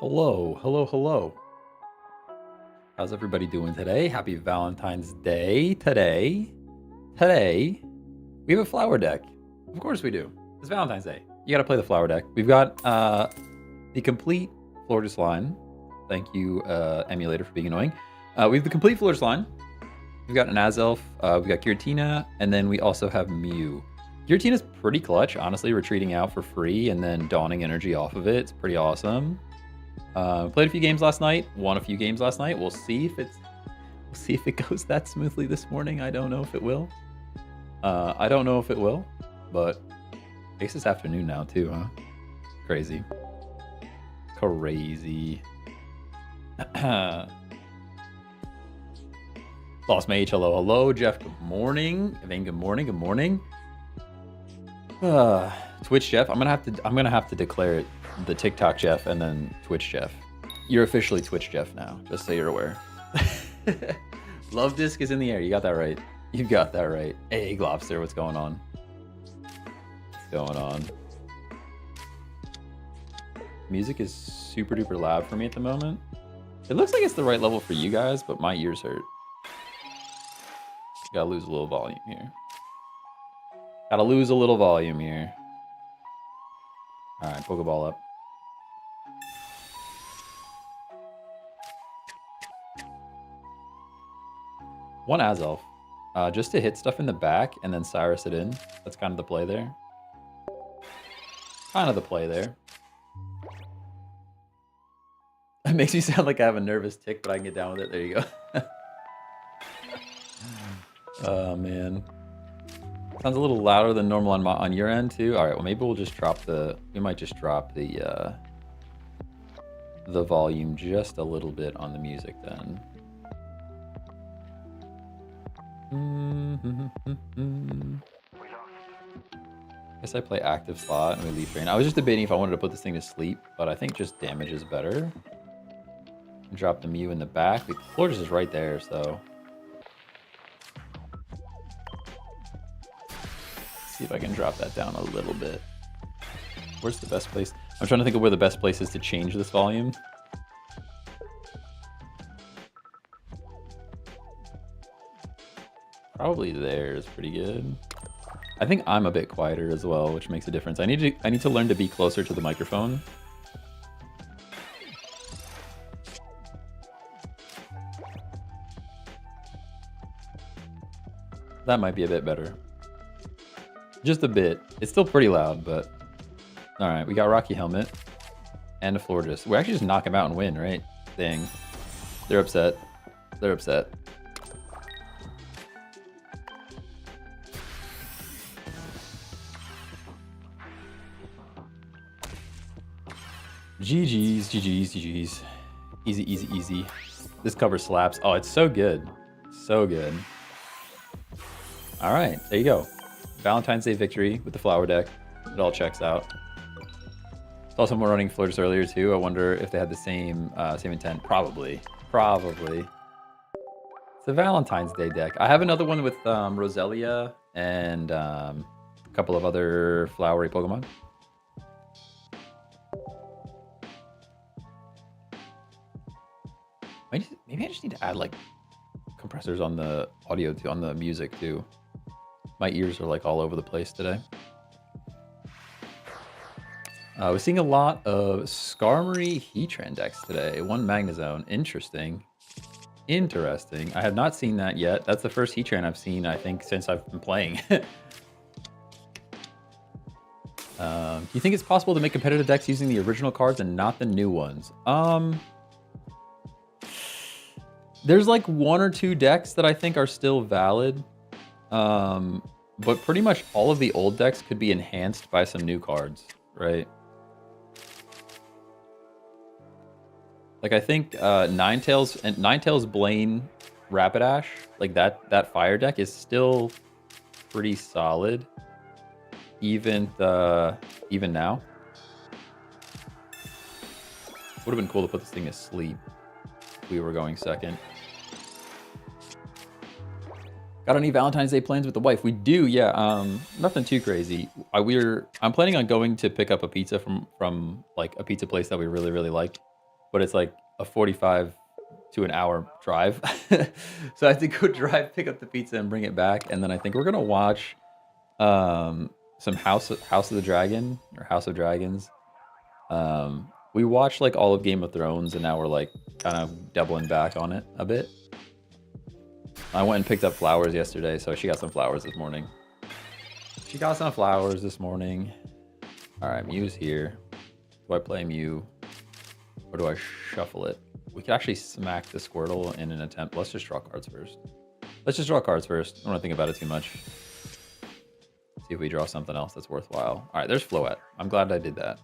Hello, hello, hello. How's everybody doing today? Happy Valentine's Day. Today, we have a flower deck. Of course we do. It's Valentine's Day. You gotta play the flower deck. We've got the complete Florges line. Thank you, Emulator, for being annoying. We have the complete Florges line. We've got an Azelf, we've got Giratina, and then we also have Mew. Giratina's pretty clutch, honestly, retreating out for free and then dawning energy off of it. It's pretty awesome. Played a few games last night, won a few games last night. We'll see if it goes that smoothly this morning. I don't know if it will. But I guess it's afternoon now too, huh? Crazy. Lost Mage, hello. Jeff, good morning. Evain, good morning. Twitch Jeff, I'm gonna have to declare it the TikTok Jeff and then Twitch Jeff. You're officially Twitch Jeff now, just so you're aware. Love disc is in the air. You got that right. Hey, Globster, what's going on? Music is super duper loud for me at the moment. It looks like it's the right level for you guys, but my ears hurt. Gotta lose a little volume here. All right, Pokeball up. One Azelf, just to hit stuff in the back and then Cyrus it in. That's kind of the play there. It makes me sound like I have a nervous tick, but I can get down with it. There you go. Oh, man. Sounds a little louder than normal on your end, too. All right, well, maybe we'll just drop we might just drop the volume just a little bit on the music then. Guess I play active slot and we leaf drain. I was just debating if I wanted to put this thing to sleep, but I think just damage is better. Drop the Mew in the back. The Florges is right there, so. Let's see if I can drop that down a little bit. Where's the best place? I'm trying to think of where the best place is to change this volume. Probably there is pretty good. I think I'm a bit quieter as well, which makes a difference. I need to learn to be closer to the microphone. That might be a bit better. Just a bit. It's still pretty loud, but all right. We got Rocky Helmet and a Florges. We actually just knock him out and win, right? Dang. They're upset. GG's. Easy. This cover slaps. Oh, it's so good. All right, there you go. Valentine's Day victory with the flower deck. It all checks out. Saw someone running Florges earlier too. I wonder if they had the same intent. Probably. It's a Valentine's Day deck. I have another one with Roselia and a couple of other flowery Pokemon. Maybe I just need to add like compressors on the audio too, on the music too. My ears are like all over the place today. We're seeing a lot of Skarmory Heatran decks today. One Magnezone. Interesting. I have not seen that yet. That's the first Heatran I've seen, I think, since I've been playing. Do you think it's possible to make competitive decks using the original cards and not the new ones? There's like one or two decks that I think are still valid. But pretty much all of the old decks could be enhanced by some new cards, right? Like I think Ninetales Blaine Rapidash, like that fire deck is still pretty solid, even now. Would have been cool to put this thing to sleep if we were going second. Got any Valentine's Day plans with the wife? We do, yeah. Nothing too crazy. I'm planning on going to pick up a pizza from like a pizza place that we really like. but it's like a 45 to an hour drive. So I have to go drive, pick up the pizza, and bring it back. And then I think we're gonna watch some House of the Dragon or House of Dragons. We watched like all of Game of Thrones, and now we're like kind of doubling back on it a bit. I went and picked up flowers yesterday, so she got some flowers this morning. She got some flowers this morning. All right, Mew's here. Do I play Mew, or do I shuffle it? We could actually smack the Squirtle in an attempt. Let's just draw cards first. Let's just draw cards first. I don't want to think about it too much. See if we draw something else that's worthwhile. All right, there's Floette. I'm glad I did that,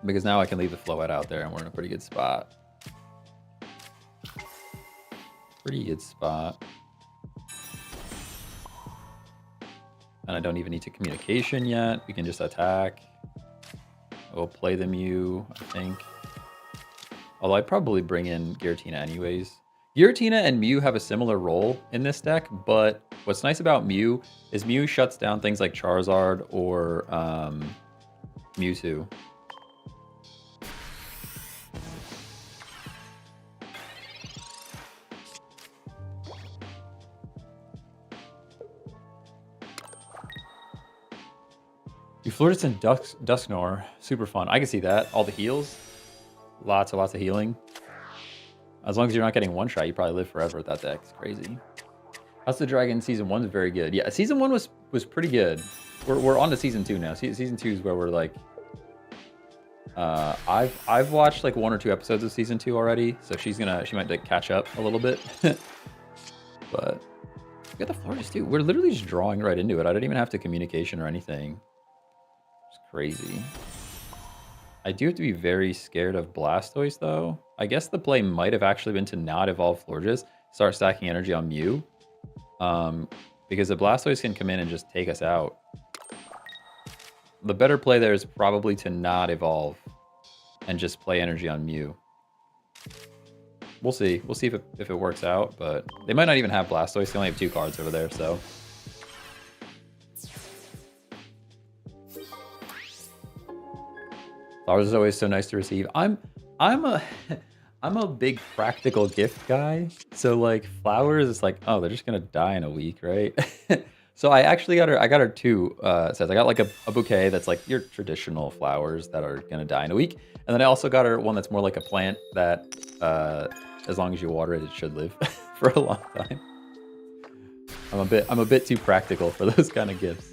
because now I can leave the Floette out there, and we're in a pretty good spot. Pretty good spot. And I don't even need to communication yet. We can just attack. We'll play the Mew, I think. Although I'd probably bring in Giratina anyways. Giratina and Mew have a similar role in this deck, but what's nice about Mew is Mew shuts down things like Charizard or Mewtwo. Euphortus and Dusknoir, super fun. I can see that. All the heals, lots of healing. As long as you're not getting one shot, you probably live forever with that deck. It's crazy. House of the Dragon season 1 is very good. Yeah, season 1 was pretty good. We're on to season 2 now. Season 2 is where we're like, I've watched like 1 or 2 episodes of season 2 already, so she might like catch up a little bit. But we got the Florges too. We're literally just drawing right into it. I don't even have to communication or anything. Crazy. I do have to be very scared of Blastoise though. I guess the play might have actually been to not evolve Florges, start stacking energy on Mew. Because the Blastoise can come in and just take us out. The better play there is probably to not evolve and just play energy on Mew. We'll see. We'll see if it works out, but they might not even have Blastoise. They only have 2 cards over there, so. Flowers is always so nice to receive. I'm a big practical gift guy. So like flowers, it's like, oh, they're just gonna die in a week, right? So I actually got her 2 sets. I got like a bouquet that's like your traditional flowers that are gonna die in a week. And then I also got her one that's more like a plant that as long as you water it, it should live for a long time. I'm a bit too practical for those kind of gifts.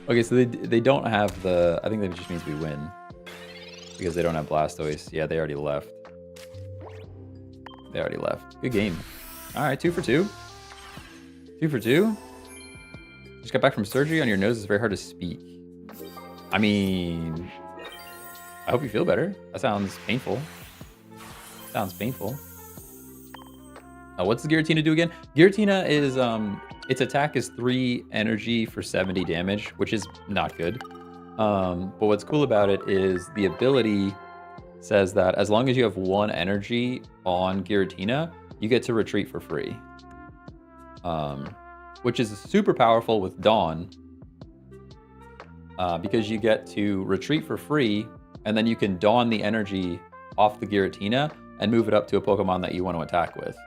Okay, so they don't have the, I think that just means we win. Because they don't have Blastoise. Yeah, they already left. They already left. Good game. All right, 2 for 2. 2 for 2. Just got back from surgery on your nose. It's very hard to speak. I mean, I hope you feel better. That sounds painful. Sounds painful. What's the Giratina do again? Giratina is, its attack is 3 energy for 70 damage, which is not good. But what's cool about it is the ability says that as long as you have 1 energy on Giratina, you get to retreat for free. Which is super powerful with Dawn. Because you get to retreat for free, and then you can Dawn the energy off the Giratina and move it up to a Pokemon that you want to attack with.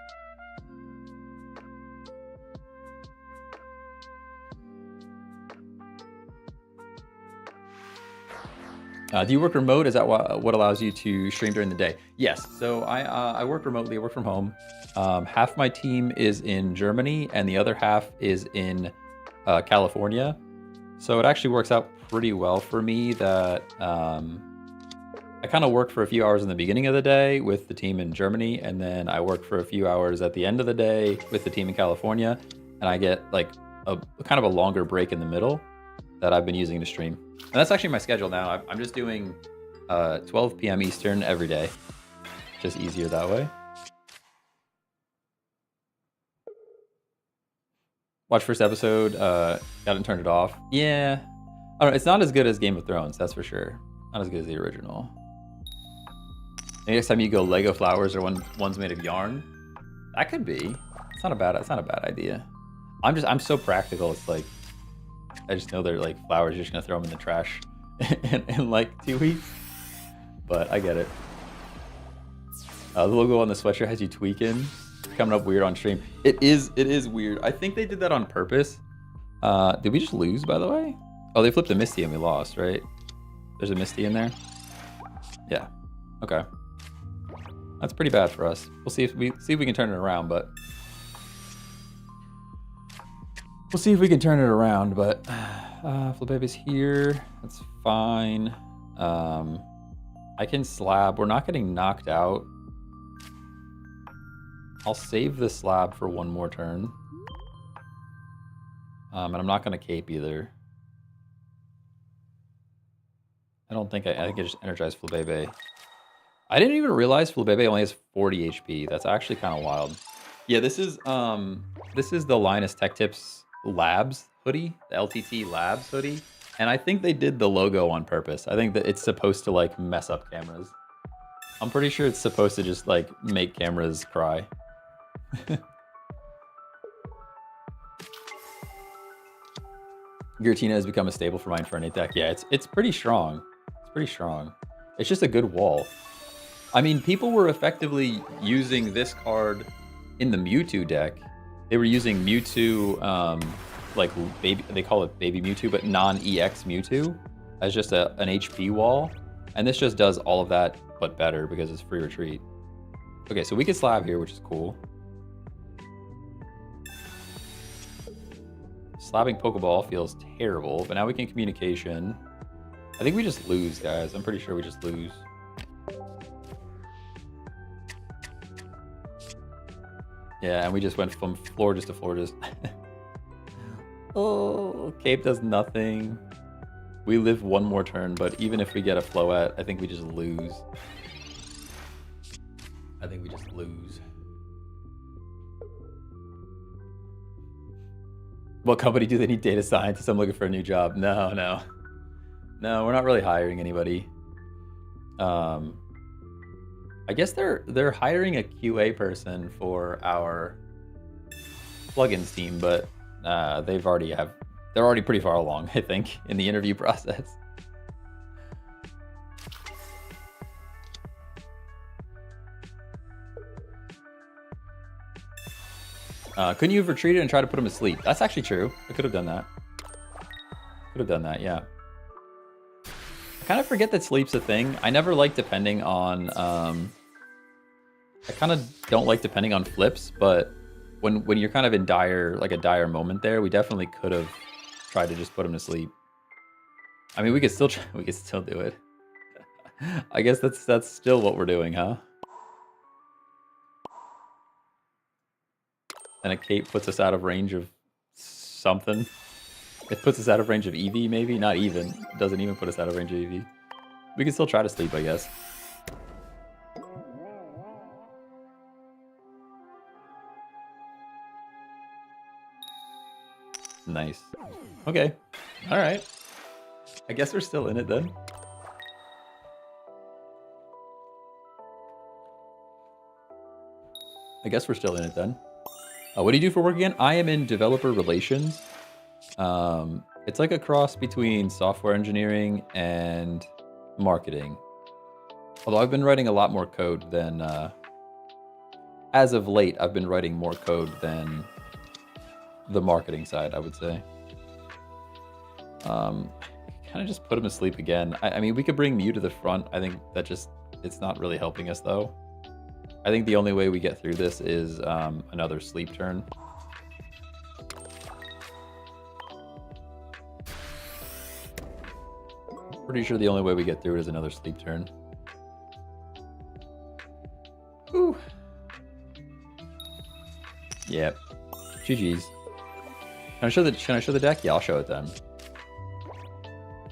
Do you work remote? Is that what allows you to stream during the day? Yes. So I work remotely. I work from home. Half my team is in Germany, and the other half is in California. So it actually works out pretty well for me that I kind of work for a few hours in the beginning of the day with the team in Germany, and then I work for a few hours at the end of the day with the team in California, and I get like a kind of a longer break in the middle that I've been using to stream. And that's actually my schedule now. I'm just doing 12 p.m. Eastern every day. Just easier that way. Watch first episode, got it turned it off. Yeah, I don't know, it's not as good as Game of Thrones, that's for sure. Not as good as the original. Maybe next time you go Lego flowers or one's made of yarn, that could be. It's not a bad idea. I'm so practical. It's like I just know they're like flowers. You're just gonna throw them in the trash in like 2 weeks. but I get it. The logo on the sweatshirt has you tweaking. Coming up weird on stream. It is weird. I think they did that on purpose. Did we just lose, by the way? Oh, they flipped a Misty and we lost, right? There's a Misty in there? Yeah. Okay. That's pretty bad for us. We'll see if we can turn it around, but Flipape's here. That's fine. I can slab. We're not getting knocked out. I'll save the slab for one more turn. And I'm not going to cape either. I think I just energized Flipape. I didn't even realize Flipape only has 40 HP. That's actually kind of wild. Yeah, this is the Linus Tech Tips Labs hoodie, the LTT Labs hoodie. And I think they did the logo on purpose. I think that it's supposed to like mess up cameras. I'm pretty sure it's supposed to just like make cameras cry. Giratina has become a staple for my Infernape deck. Yeah, it's pretty strong. It's pretty strong. It's just a good wall. I mean, people were effectively using this card in the Mewtwo deck. They were using Mewtwo, like baby, they call it baby Mewtwo, but non-EX Mewtwo as just an HP wall. And this just does all of that, but better because it's free retreat. Okay, so we can slab here, which is cool. Slabbing Pokeball feels terrible, but now we can communication. I think we just lose, guys. I'm pretty sure we just lose. Yeah, and we just went from Florges to Florges. Oh, Cape does nothing. We live one more turn, but even if we get a Floette, I think we just lose. I think we just lose. What company do they need data scientists? I'm looking for a new job. No, we're not really hiring anybody. I guess they're hiring a QA person for our plugins team, but they're already pretty far along, I think, in the interview process. Couldn't you have retreated and tried to put him to sleep? That's actually true. I could have done that. Yeah. I kind of forget that sleep's a thing. I never like depending on... I kind of don't like depending on flips, but when you're kind of in a dire moment there, we definitely could have tried to just put him to sleep. I mean, we could still do it. I guess that's still what we're doing, huh? And a cape puts us out of range of something. It puts us out of range of EV, maybe? Not even. It doesn't even put us out of range of EV. We can still try to sleep, I guess. Nice. Okay. All right. I guess we're still in it then. What do you do for work again? I am in developer relations. It's like a cross between software engineering and marketing. Although I've been writing a lot more code than... as of late, I've been writing more code than the marketing side, I would say. Kind of just put him to sleep again. I mean, we could bring Mew to the front. I think that it's not really helping us, though. I think the only way we get through this is another sleep turn. Pretty sure the only way we get through it is another sleep turn. Ooh. Yep. GG's. Can I show the deck? Yeah, I'll show it then.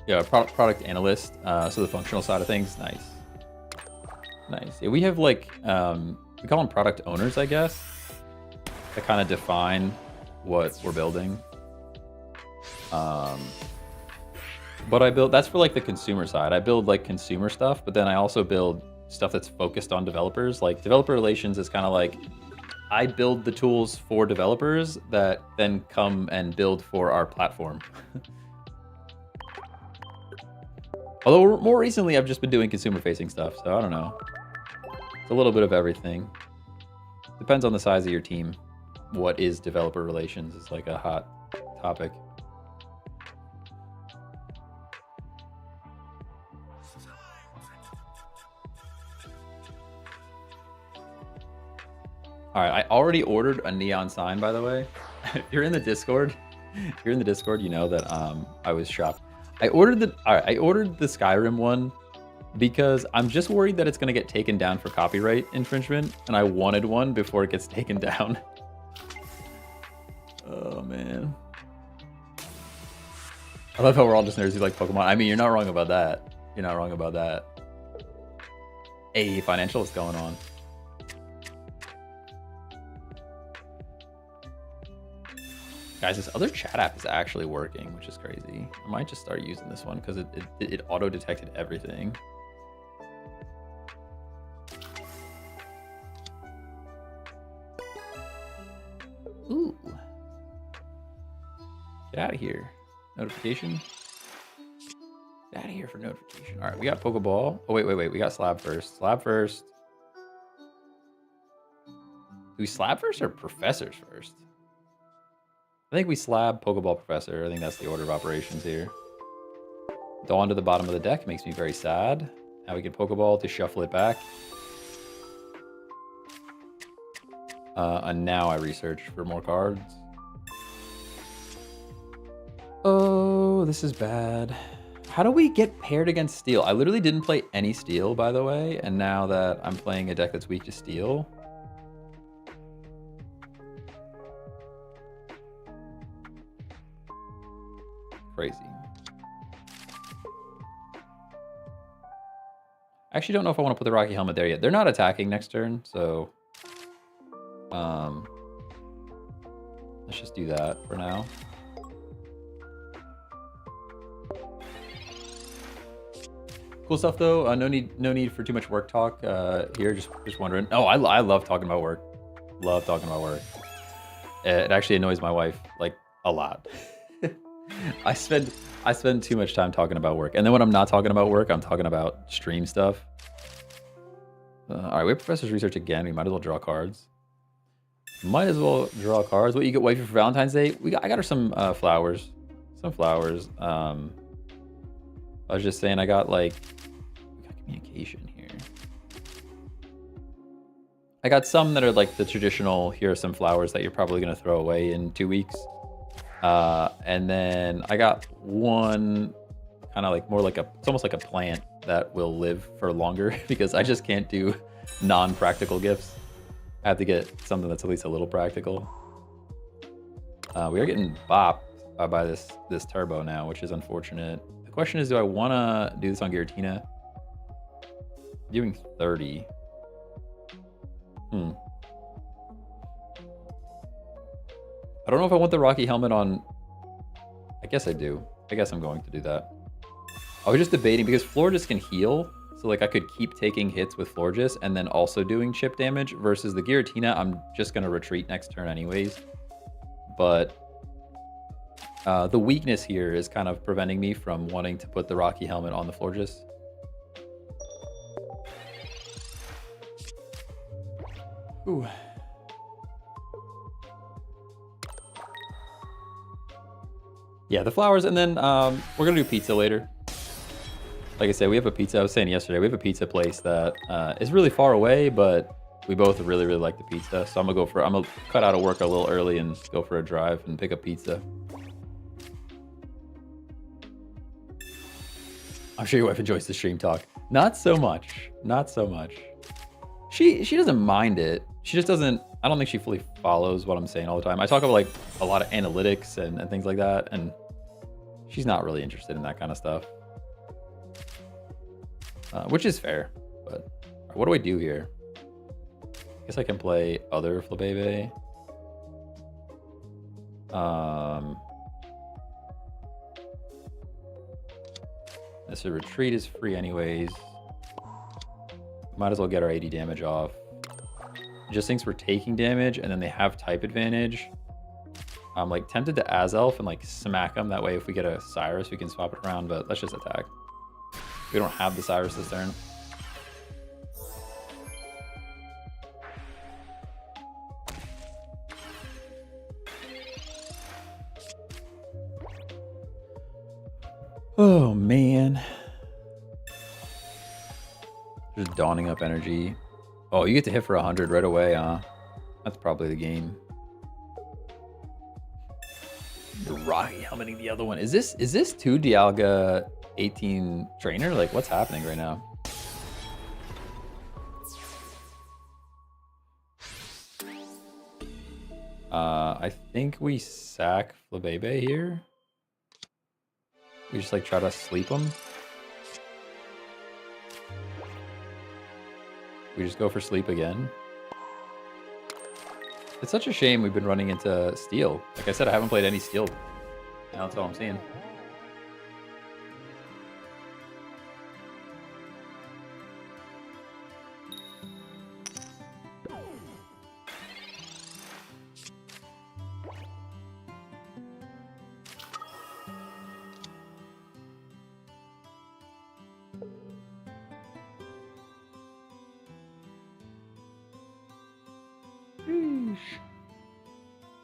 Yeah, product analyst. So the functional side of things. Nice. Yeah, we have like we call them product owners, I guess, that kind of define what we're building. But that's for like the consumer side. I build like consumer stuff, but then I also build stuff that's focused on developers. Like developer relations is kind of like I build the tools for developers that then come and build for our platform. Although more recently, I've just been doing consumer-facing stuff, so I don't know. It's a little bit of everything. Depends on the size of your team. What is developer relations is like a hot topic. All right, I already ordered a neon sign, by the way. If you're in the Discord, you know that I was shocked. I ordered the Skyrim one because I'm just worried that it's gonna get taken down for copyright infringement, and I wanted one before it gets taken down. Oh man. I love how we're all just nerds who like Pokemon. I mean, you're not wrong about that. You're not wrong about that. Hey, financial, what's going on? Guys, this other chat app is actually working, which is crazy. I might just start using this one because it auto-detected everything. Ooh. Get out of here. Notification. Get out of here for notification. All right, we got Pokeball. Oh, wait. We got Slab first. Slab first. Do we Slab first or Professors first? I think we slab Pokeball Professor. I think that's the order of operations here. Dawn to the bottom of the deck makes me very sad. Now we get Pokeball to shuffle it back. And now I research for more cards. Oh, this is bad. How do we get paired against Steel? I literally didn't play any Steel, by the way. And now that I'm playing a deck that's weak to Steel... Crazy. I actually don't know if I want to put the Rocky Helmet there yet. They're not attacking next turn, so let's just do that for now. Cool stuff though. No need for too much work talk here. Just wondering. Oh, I love talking about work. Love talking about work. It actually annoys my wife like a lot. I spend too much time talking about work, and then when I'm not talking about work, I'm talking about stream stuff. All right, we have Professor's Research again. We might as well draw cards. What you get wifey for Valentine's Day? I got her some flowers. Some flowers. I was just saying, we got communication here. I got some that are like the traditional. Here are some flowers that you're probably gonna throw away in 2 weeks. And then I got one kind of like it's almost like a plant that will live for longer because I just can't do non-practical gifts. I have to get something that's at least a little practical. We are getting bopped by this turbo now, which is unfortunate. The question is, do I want to do this on Giratina? Doing 30. I don't know if I want the Rocky Helmet on... I guess I do. I guess I'm going to do that. I was just debating because Florges can heal. So like I could keep taking hits with Florges and then also doing chip damage versus the Giratina. I'm just going to retreat next turn anyways. But the weakness here is kind of preventing me from wanting to put the Rocky Helmet on the Florges. Ooh. Yeah, the flowers, and then we're gonna do pizza later. Like I said, we have a pizza. I was saying yesterday, we have a pizza place that is really far away, but we both really like the pizza. So I'm gonna cut out of work a little early and go for a drive and pick up pizza. I'm sure your wife enjoys the stream talk. Not so much. Not so much. She doesn't mind it. She just doesn't. I don't think she fully follows what I'm saying all the time. I talk about like a lot of analytics and things like that, and she's not really interested in that kind of stuff, which is fair. But what do I do here? I guess I can play other Flabebe. This retreat is free anyways. Might as well get our 80 damage off. Just thinks we're taking damage, and then they have type advantage. I'm like tempted to Azelf and like smack them. That way, if we get a Cyrus, we can swap it around. But let's just attack. We don't have the Cyrus this turn. Oh, man. Just dawning up energy. Oh, you get to hit for 100 right away, huh? That's probably the game. Rocky helmeting the other one. Is this 2 Dialga 18 trainer? Like, what's happening right now? I think we sack Flabebe here. We just like try to sleep him. We just go for sleep again. It's such a shame we've been running into steel. Like I said, I haven't played any steel. Now that's all I'm seeing.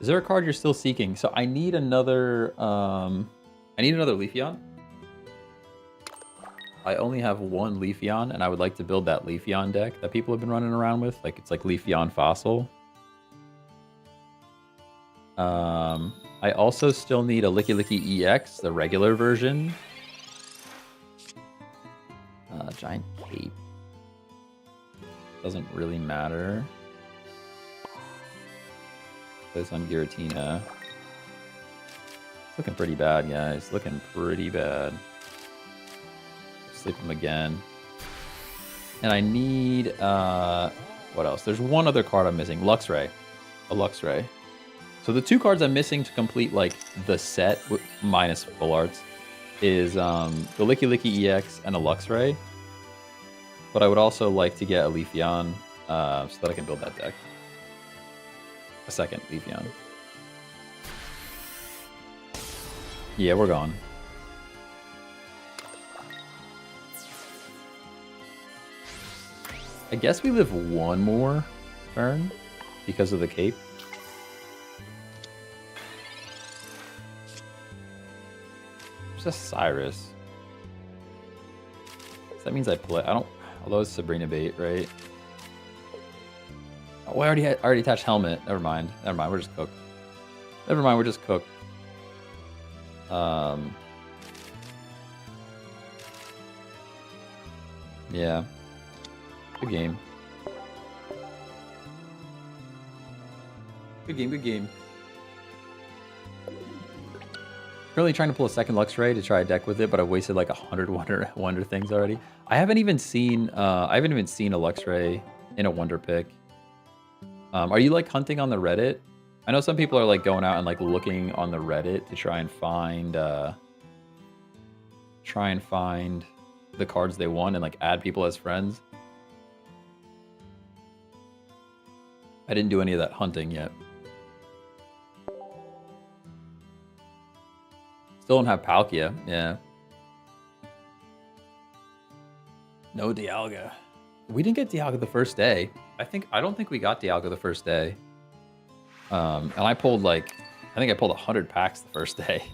Is there a card you're still seeking? So I need another Leafeon. I only have one Leafeon, and I would like to build that Leafeon deck that people have been running around with. Like it's like Leafeon Fossil. I also still need a Licky Licky EX, the regular version. Giant Cape. Doesn't really matter. This on Giratina. It's looking pretty bad, guys. Looking pretty bad. Sleep him again. And I need, what else? There's one other card I'm missing. Luxray. A Luxray. So the 2 cards I'm missing to complete, like, the set, minus full arts, is the Licky Licky EX and a Luxray. But I would also like to get a Leafeon so that I can build that deck. A second Leafeon. Yeah, we're gone. I guess we live one more turn because of the cape. There's a Cyrus. So that means I play. I don't. Although it's Sabrina bait, right? Oh, I already attached helmet. Never mind. Never mind. We're just cooked. Never mind. We're just cooked. Yeah. Good game. Good game. Good game. Currently trying to pull a second Luxray to try a deck with it, but I've wasted like 100 wonder things already. I haven't even seen a Luxray in a wonder pick. Are you like hunting on the Reddit? I know some people are like going out and like looking on the Reddit to try and find the cards they want and like add people as friends. I didn't do any of that hunting yet. Still don't have Palkia, yeah. No Dialga. We didn't get Dialga the first day. I don't think we got Dialga the first day. And I pulled like, I think I pulled 100 packs the first day.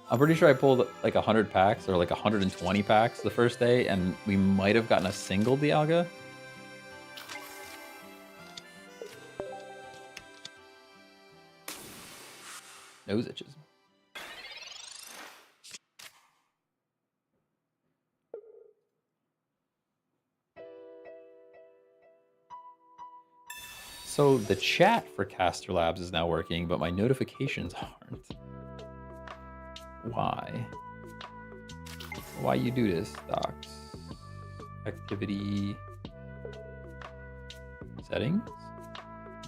I'm pretty sure I pulled like 100 packs or like 120 packs the first day, and we might have gotten a single Dialga. Nose itches. So the chat for Caster Labs is now working, but my notifications aren't. Why? Why you do this, Docs? Activity settings?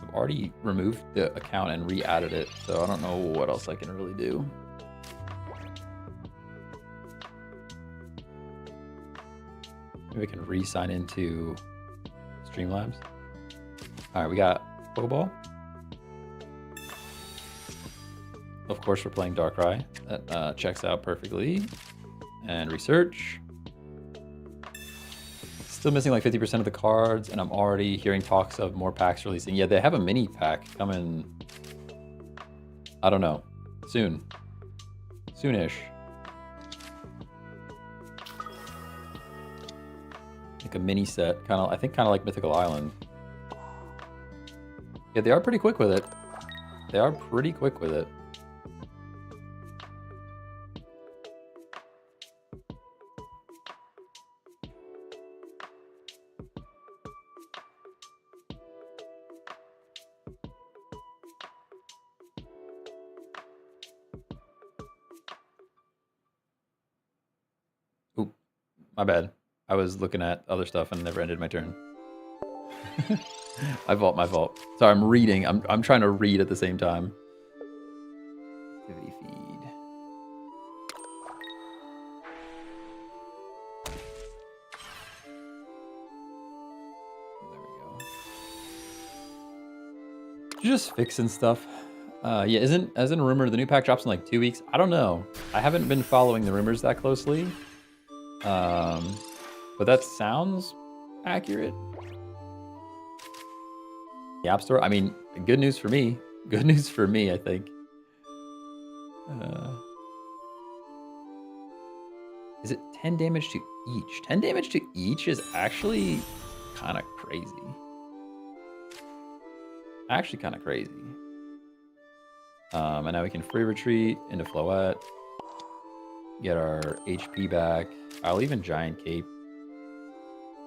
I've already removed the account and re-added it, so I don't know what else I can really do. Maybe I can re-sign into Streamlabs. All right, we got Pokeball. Of course, we're playing Darkrai. That checks out perfectly. And research. Still missing like 50% of the cards, and I'm already hearing talks of more packs releasing. Yeah, they have a mini pack coming, I don't know, soon. Soonish. Like a mini set, I think kind of like Mythical Island. Yeah, they are pretty quick with it. They are pretty quick with it. Oop, my bad. I was looking at other stuff and never ended my turn. My fault. Sorry, I'm reading. I'm trying to read at the same time. Activity feed. There we go. Just fixing stuff. Yeah, isn't rumor the new pack drops in like 2 weeks? I don't know. I haven't been following the rumors that closely. But that sounds accurate. The App Store. I mean, good news for me. Good news for me, I think. Is it 10 damage to each? 10 damage to each is actually kind of crazy. Actually kind of crazy. And now we can free retreat into Floette. Get our HP back. I'll even Giant Cape.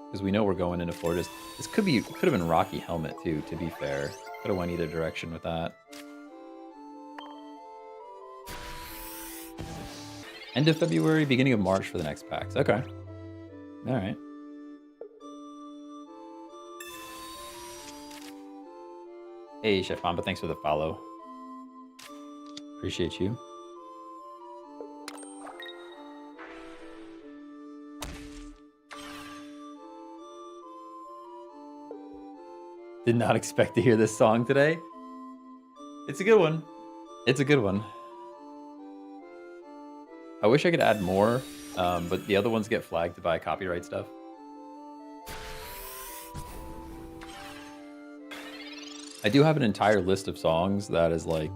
Because we know we're going into Florida. This could have been Rocky Helmet too, to be fair. Could have went either direction with that. End of February, beginning of March for the next packs. Okay. All right. Hey, Chef Mamba, thanks for the follow. Appreciate you. Did not expect to hear this song today. It's a good one. It's a good one. I wish I could add more, but the other ones get flagged by copyright stuff. I do have an entire list of songs that is like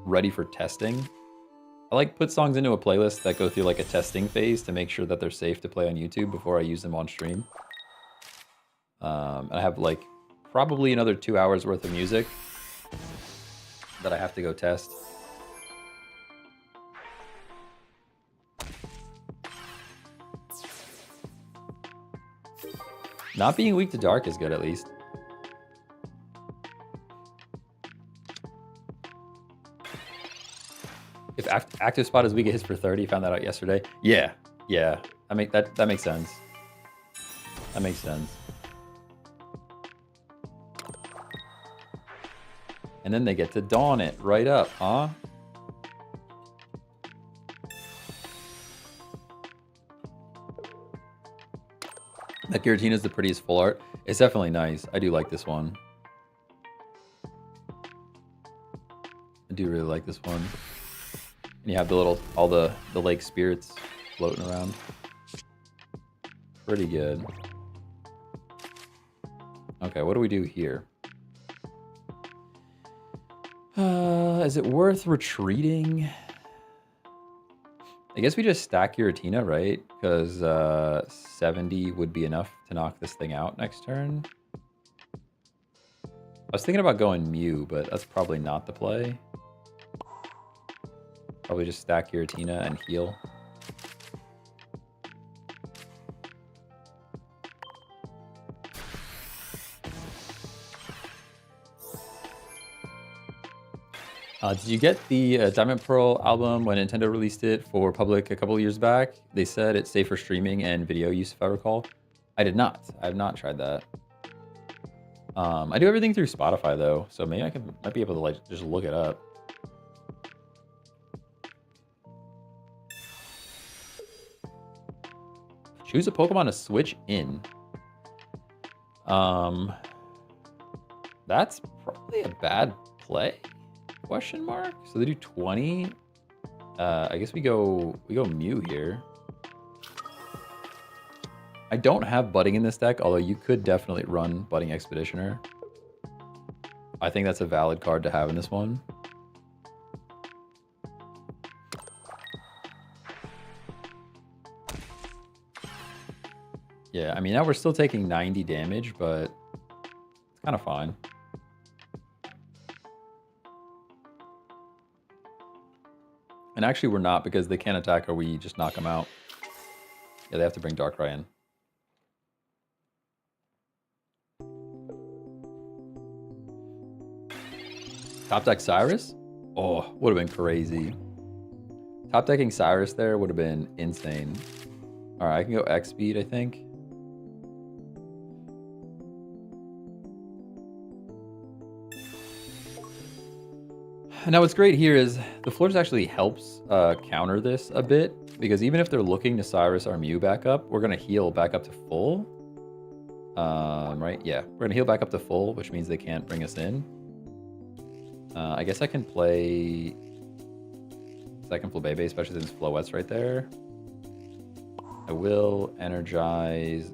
ready for testing. I like put songs into a playlist that go through like a testing phase to make sure that they're safe to play on YouTube before I use them on stream. And I have like probably another 2 hours worth of music that I have to go test. Not being weak to dark is good, at least. If active spot is weak, it hits for 30. Found that out yesterday. Yeah. That makes sense. That makes sense. And then they get to dawn it right up, huh? That Giratina is the prettiest full art. It's definitely nice. I do like this one. I do really like this one. And you have all the lake spirits floating around. Pretty good. Okay, what do we do here? Is it worth retreating? I guess we just stack Giratina, right? Because 70 would be enough to knock this thing out next turn. I was thinking about going Mew, but that's probably not the play. Probably just stack Giratina and heal. Did you get the Diamond Pearl album when Nintendo released it for public a couple of years back? They said it's safe for streaming and video use, if I recall. I did not. I have not tried that. I do everything through Spotify though, so maybe might be able to like just look it up. Choose a Pokemon to switch in. That's probably a bad play. Question mark? So they do 20. I guess we go Mew here. I don't have Budding in this deck, although you could definitely run Budding Expeditioner. I think that's a valid card to have in this one. Yeah, I mean, now we're still taking 90 damage, but it's kind of fine. And actually, we're not, because they can't attack or we just knock them out. Yeah, they have to bring Darkrai in. Top deck Cyrus? Oh, would have been crazy. Top decking Cyrus there would have been insane. All right, I can go X speed, I think. Now what's great here is the Flores actually helps counter this a bit, because even if they're looking to Cyrus our Mew back up, we're going to heal back up to full. Right? Yeah, we're going to heal back up to full, which means they can't bring us in. I guess I can play second Flabebe, especially since Floette's right there. I will energize...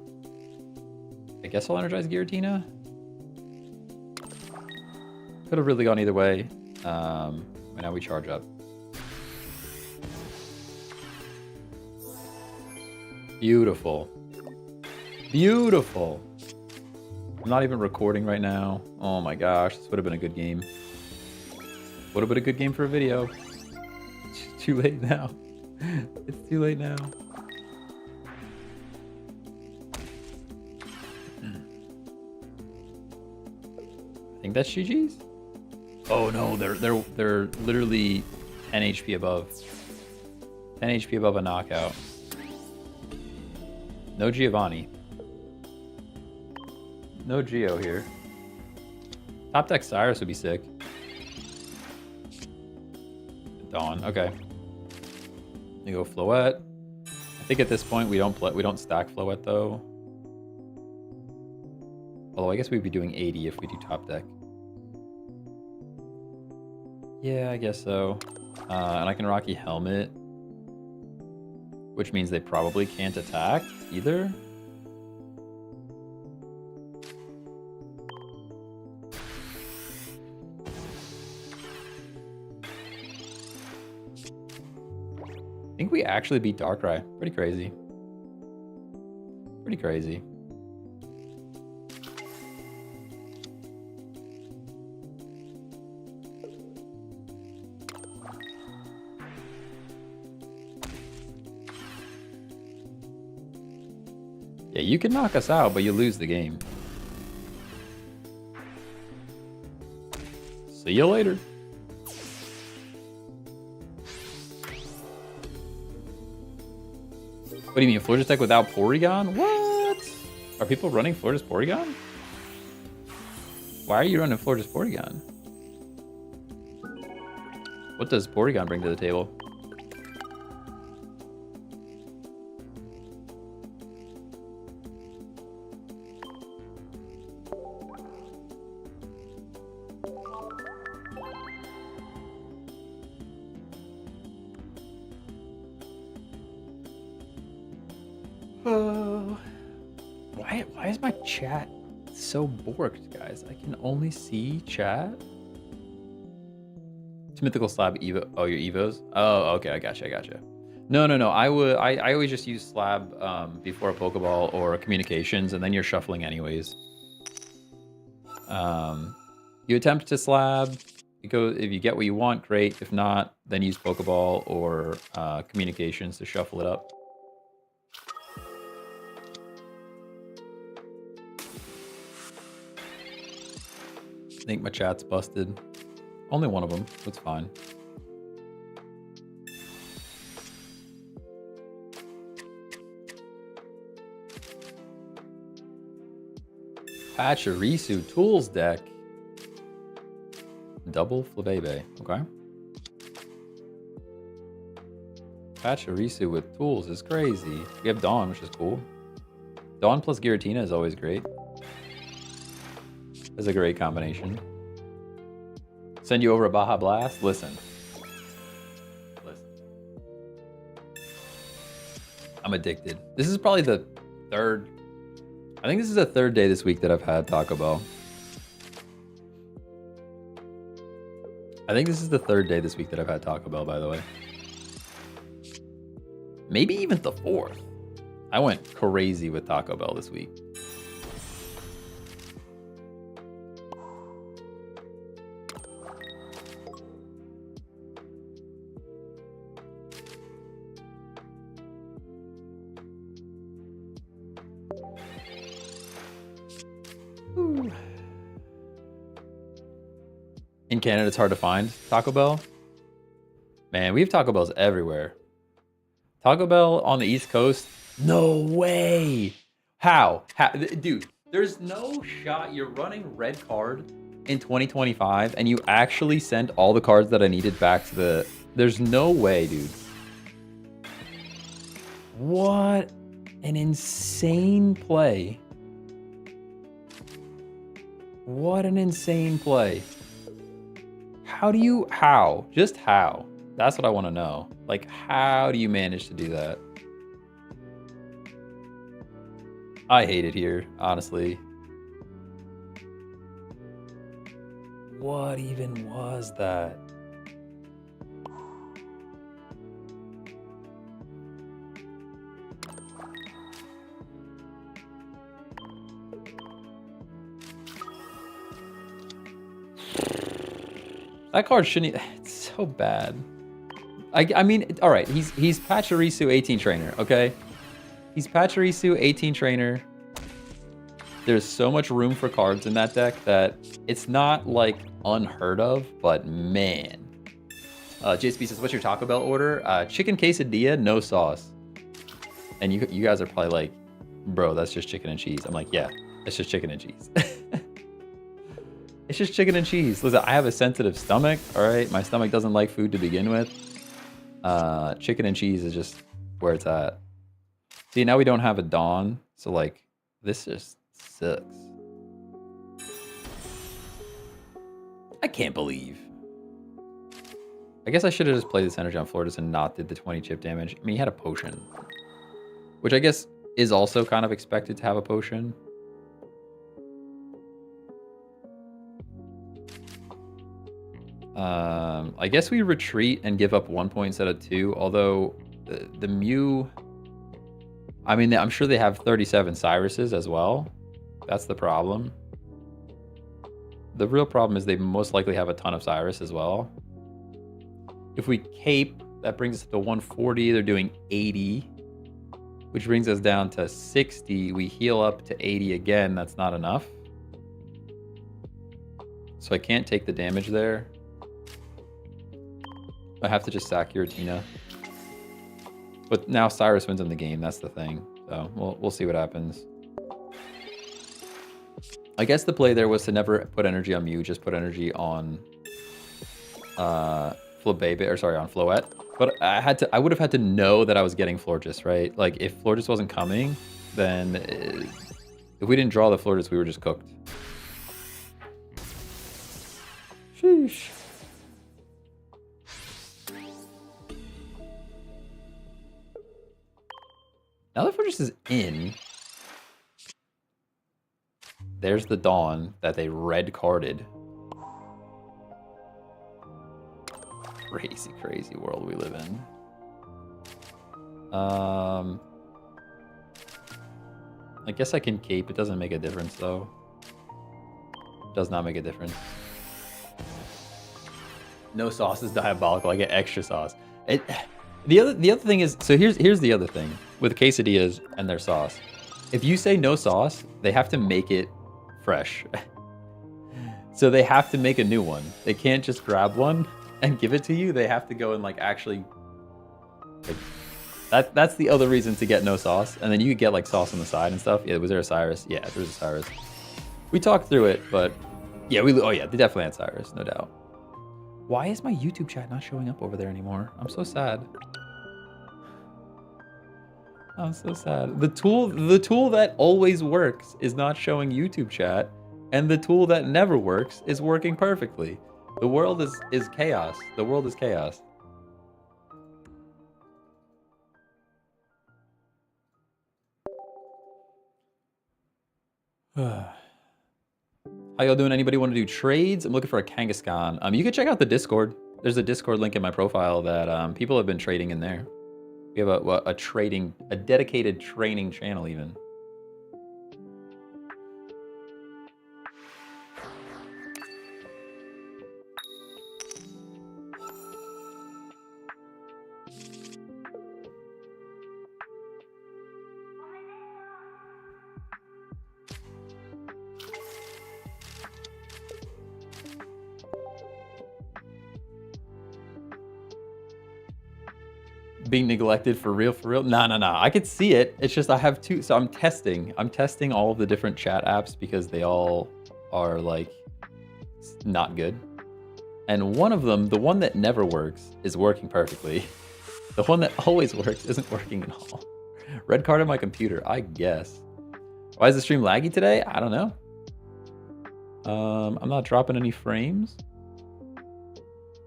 I guess I'll energize Giratina. Could have really gone either way. But now we charge up. Beautiful. Beautiful. I'm not even recording right now. Oh my gosh, this would have been a good game. Would have been a good game for a video. It's too late now. It's too late now. I think that's GG's. Oh no, they're literally 10 HP above. 10 HP above a knockout. No Giovanni. No Geo here. Top deck Cyrus would be sick. Dawn, okay. You go Floette. I think at this point we don't stack Floette though. Although I guess we'd be doing 80 if we do top deck. Yeah, I guess so. And I can Rocky Helmet, which means they probably can't attack either. I think we actually beat Darkrai. Pretty crazy. Pretty crazy. Yeah, you can knock us out, but you lose the game. See you later. What do you mean, a Florges deck without Porygon? What? Are people running Florges Porygon? Why are you running Florges Porygon? What does Porygon bring to the table? Why is my chat so borked, guys? I can only see chat. It's Mythical Slab Evo. Oh, your Evos? Oh, okay, I gotcha. No. I always just use Slab before a Pokeball or Communications, and then you're shuffling anyways. You attempt to Slab. If you get what you want, great. If not, then use Pokeball or Communications to shuffle it up. I think my chat's busted. Only one of them. That's fine. Pachirisu Tools deck. Double Flabebe. Okay. Pachirisu with Tools is crazy. We have Dawn, which is cool. Dawn plus Giratina is always great. That's a great combination. Send you over a Baja Blast? Listen. I'm addicted. This is probably the third I think this is the third day this week that I've had Taco Bell. I think this is the third day this week that I've had Taco Bell, by the way. Maybe even the fourth. I went crazy with Taco Bell this week. Ooh. In Canada, it's hard to find Taco Bell. Man, we have Taco Bells everywhere. Taco Bell on the East Coast? No way. How? Dude, there's no shot you're running red card in 2025 and you actually sent all the cards that I needed back to the... There's no way, dude. What an insane play. What an insane play. How? Just how? That's what I want to know. Like, how do you manage to do that? I hate it here, honestly. What even was that? That card shouldn't... It's so bad. I mean, all right, he's Pachirisu 18 trainer, okay? He's Pachirisu 18 trainer. There's so much room for cards in that deck that it's not like unheard of, but man. JSP says, what's your Taco Bell order? Chicken quesadilla, no sauce. And you guys are probably like, bro, that's just chicken and cheese. I'm like, yeah, it's just chicken and cheese. It's just chicken and cheese. Listen, I have a sensitive stomach, all right? My stomach doesn't like food to begin with. Chicken and cheese is just where it's at. See, now we don't have a Dawn, so like, this just sucks. I can't believe. I guess I should have just played this energy on Floridas and not did the 20 chip damage. I mean, he had a potion, which I guess is also kind of expected to have a potion. I guess we retreat and give up 1 point instead of 2, although the Mew... I mean, I'm sure they have 37 Cyruses as well. That's the problem. The real problem is they most likely have a ton of Cyrus as well. If we cape, that brings us to 140. They're doing 80, which brings us down to 60. We heal up to 80 again. That's not enough. So I can't take the damage there. I have to just sack Giratina. But now Cyrus wins in the game. That's the thing. So we'll see what happens. I guess the play there was to never put energy on Mew, just put energy on Flabébé, or sorry, on Floette. But I would have had to know that I was getting Florges, right? Like if Florges wasn't coming, then if we didn't draw the Florges, we were just cooked. Sheesh. Now that Florges is in, there's the Dawn that they red carded. Crazy, crazy world we live in. I guess I can cape. It doesn't make a difference though. Does not make a difference. No sauce is diabolical. I get extra sauce. The other thing is, so here's the other thing with quesadillas and their sauce. If you say no sauce, they have to make it fresh. So they have to make a new one. They can't just grab one and give it to you. They have to go and like actually like, that's the other reason to get no sauce. And then you could get like sauce on the side and stuff. Yeah, was there a Cyrus? Yeah, there's a Cyrus. We talked through it, but yeah, oh yeah, they definitely had Cyrus, no doubt. Why is my YouTube chat not showing up over there anymore? I'm so sad. I'm so sad. The tool that always works is not showing YouTube chat, and the tool that never works is working perfectly. The world is chaos. The world is chaos. How y'all doing? Anybody want to do trades? I'm looking for a Kangaskhan. You can check out the Discord. There's a Discord link in my profile that people have been trading in there. We have a dedicated training channel even. Being neglected for real, for real? No. I could see it. It's just I have two, so I'm testing all of the different chat apps because they all are like not good. And one of them, the one that never works, is working perfectly. The one that always works isn't working at all. Red card on my computer, I guess. Why is the stream laggy today? I don't know. I'm not dropping any frames.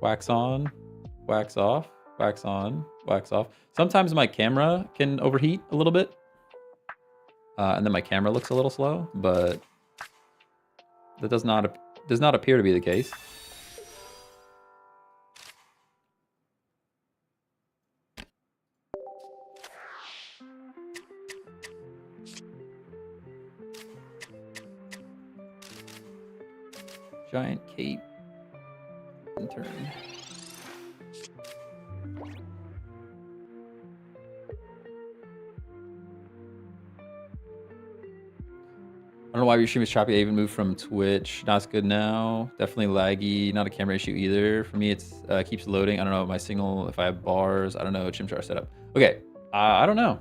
Wax on, wax off, wax on, wax off. Sometimes my camera can overheat a little bit. And then my camera looks a little slow, but that does not appear to be the case. Giant cape. And turn. I don't know why your stream is choppy. I even moved from Twitch. Not good now. Definitely laggy. Not a camera issue either. For me, it's keeps loading. I don't know my signal. If I have bars, I don't know. Chimchar setup. Okay, I don't know.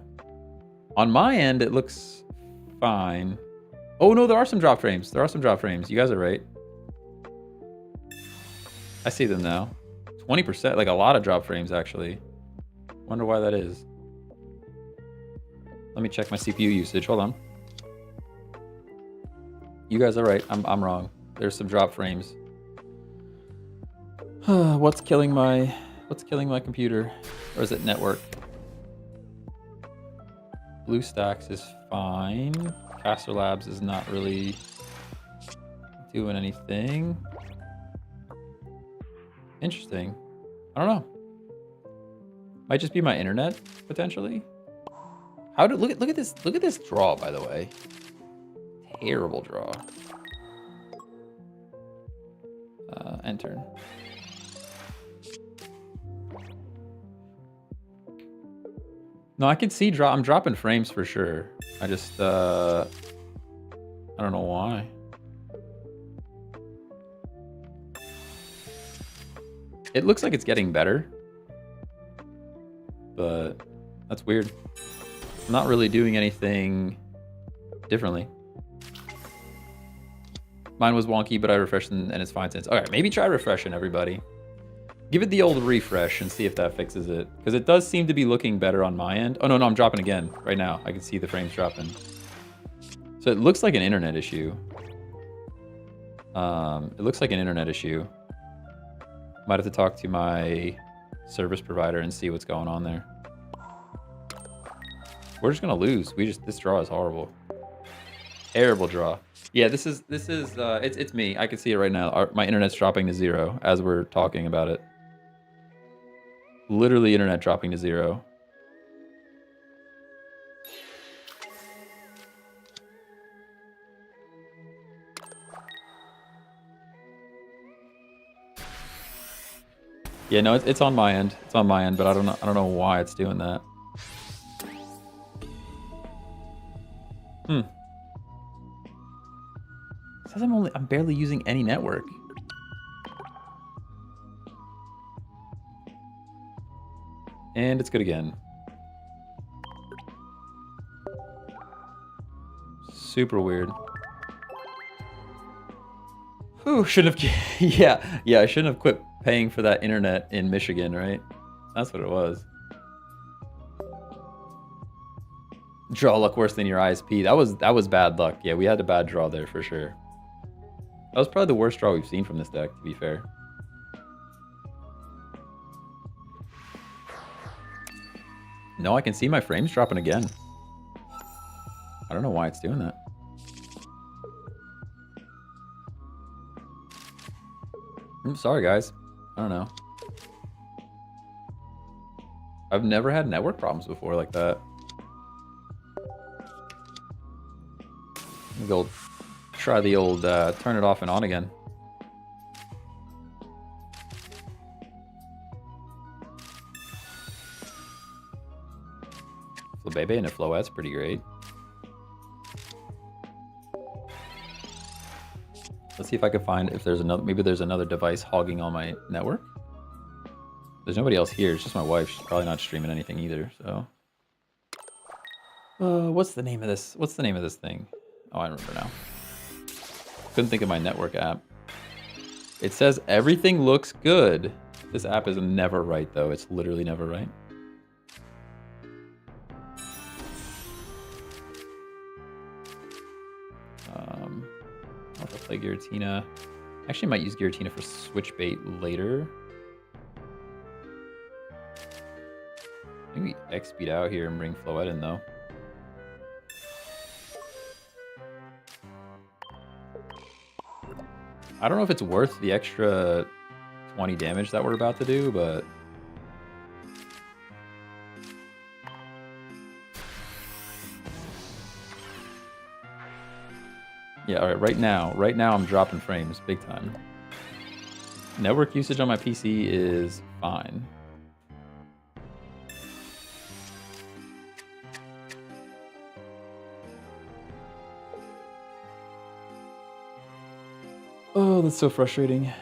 On my end, it looks fine. Oh no, there are some drop frames. There are some drop frames. You guys are right. I see them now. 20%, like a lot of drop frames actually. Wonder why that is. Let me check my CPU usage. Hold on. You guys are right. I'm wrong. There's some drop frames. What's killing my computer? Or is it network? BlueStacks is fine. Caster Labs is not really doing anything. Interesting. I don't know. Might just be my internet potentially. Look at this draw, by the way. Terrible draw. Enter. No, I can see I'm dropping frames for sure. I just I don't know why. It looks like it's getting better, but that's weird. I'm not really doing anything differently. Mine was wonky, but I refreshed and it's fine since. All right, maybe try refreshing, everybody. Give it the old refresh and see if that fixes it. Because it does seem to be looking better on my end. Oh, no, I'm dropping again right now. I can see the frames dropping. So it looks like an internet issue. It looks like an internet issue. Might have to talk to my service provider and see what's going on there. We're just gonna lose. This draw is horrible. Terrible draw. Yeah, it's me. I can see it right now. My internet's dropping to 0 as we're talking about it. Literally internet dropping to 0. Yeah, no, it's on my end. It's on my end, but I don't know why it's doing that. It says I'm barely using any network. And it's good again. Super weird. Whew, shouldn't have. Yeah, I shouldn't have quit paying for that internet in Michigan, right? That's what it was. Draw luck worse than your ISP. That was bad luck. Yeah, we had a bad draw there for sure. That was probably the worst draw we've seen from this deck, to be fair. No, I can see my frames dropping again. I don't know why it's doing that. I'm sorry, guys. I don't know. I've never had network problems before like that. Maybe try the old turn it off and on again. Flabebe and a Floette's pretty great. Let's see if I can find if there's another. Maybe there's another device hogging on my network. There's nobody else here. It's just my wife. She's probably not streaming anything either. So, what's the name of this? What's the name of this thing? Oh, I remember now. Couldn't think of my network app. It says everything looks good. This app is never right though. It's literally never right. I'll have to play Giratina. Actually, I might use Giratina for switch bait later. Maybe X speed out here and bring Floette in though. I don't know if it's worth the extra 20 damage that we're about to do, but yeah, all right, right now I'm dropping frames big time. Network usage on my PC is fine. Oh, that's so frustrating.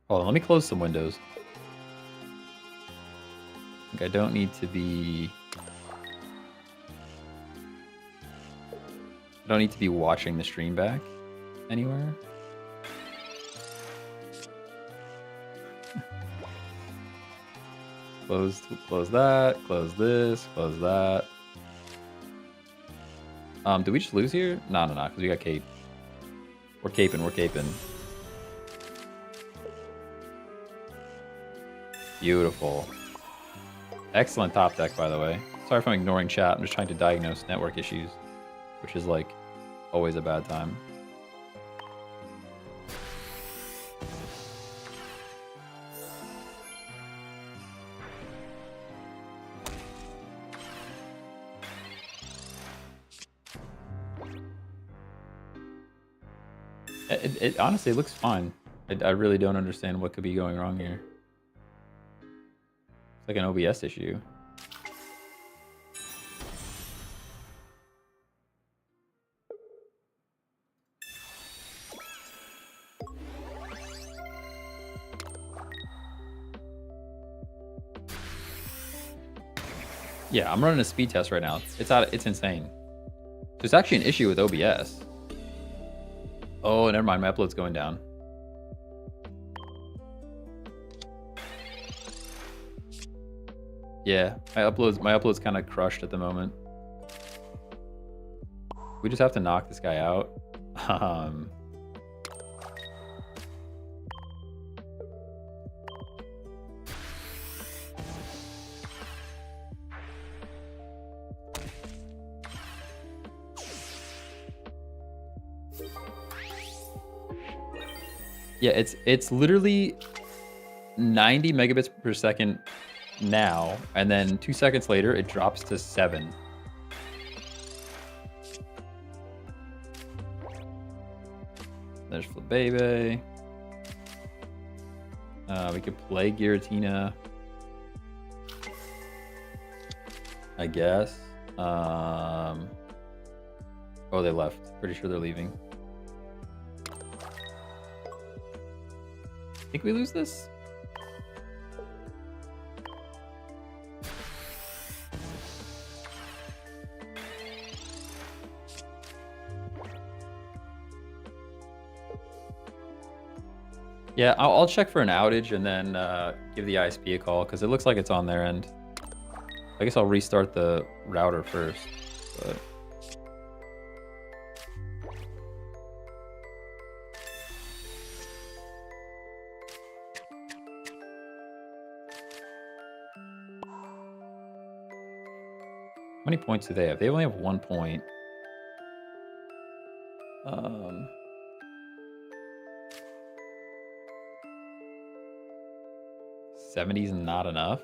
Hold on, let me close some windows. I think I don't need to be... I don't need to be watching the stream back anywhere. Close that, close this, close that. Did we just lose here? No, because we got cape. We're caping. Beautiful. Excellent top deck, by the way. Sorry if I'm ignoring chat. I'm just trying to diagnose network issues, which is like always a bad time. It honestly looks fine. I really don't understand what could be going wrong here. It's like an OBS issue. Yeah, I'm running a speed test right now. It's insane. There's actually an issue with OBS. Oh, never mind. My upload's going down. Yeah, my upload's kind of crushed at the moment. We just have to knock this guy out. Yeah, it's literally 90 megabits per second now, and then 2 seconds later it drops to 7. There's Flabebe. We could play Giratina, I guess. Oh, they left. Pretty sure they're leaving. Think we lose this? Yeah, I'll check for an outage and then give the ISP a call because it looks like it's on their end. I guess I'll restart the router first. But... many points do they have? They only have 1 point. 70's not enough.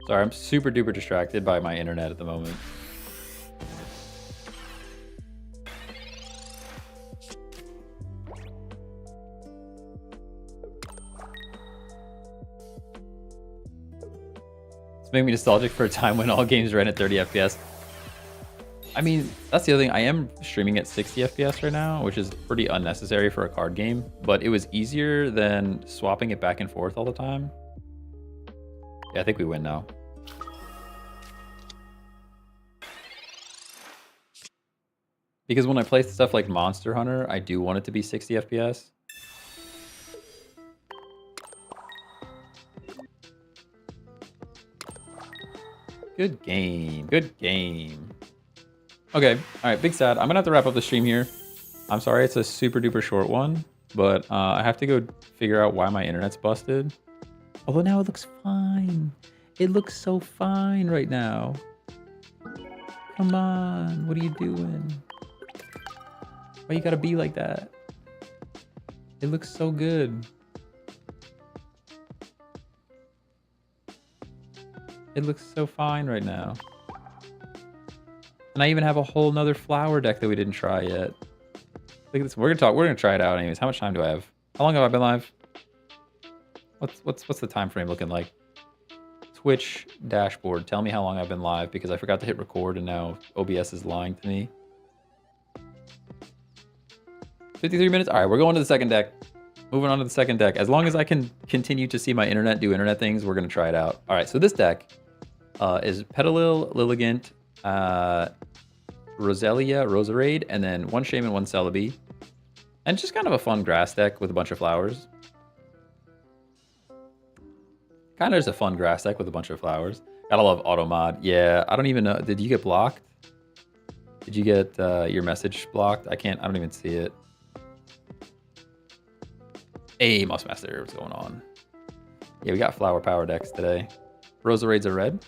Sorry, I'm super duper distracted by my internet at the moment. It's making me nostalgic for a time when all games ran at 30 FPS. I mean, that's the other thing. I am streaming at 60 FPS right now, which is pretty unnecessary for a card game, but it was easier than swapping it back and forth all the time. Yeah, I think we win now. Because when I play stuff like Monster Hunter, I do want it to be 60 FPS. Good game. Good game. Okay. All right. Big sad. I'm going to have to wrap up the stream here. I'm sorry. It's a super duper short one, but I have to go figure out why my internet's busted. Although now it looks fine. It looks so fine right now. Come on. What are you doing? Why you gotta be like that? It looks so good. It looks so fine right now. And I even have a whole nother flower deck that we didn't try yet. Look at this. We're gonna try it out anyways. How much time do I have? How long have I been live? What's the time frame looking like? Twitch dashboard. Tell me how long I've been live because I forgot to hit record and now OBS is lying to me. 53 minutes. All right, we're going to the second deck. Moving on to the second deck. As long as I can continue to see my internet do internet things, we're going to try it out. All right, so this deck is Petalil, Lilligant, Roselia, Roserade, and then 1 Shaman, 1 Celebi. And just kind of a fun grass deck with a bunch of flowers. Kind of just a fun grass deck with a bunch of flowers. Gotta love auto mod. Yeah, I don't even know. Did you get blocked? Did you get your message blocked? I don't even see it. Hey, Mossmaster, what's going on? Yeah, we got flower power decks today. Roserade's a red.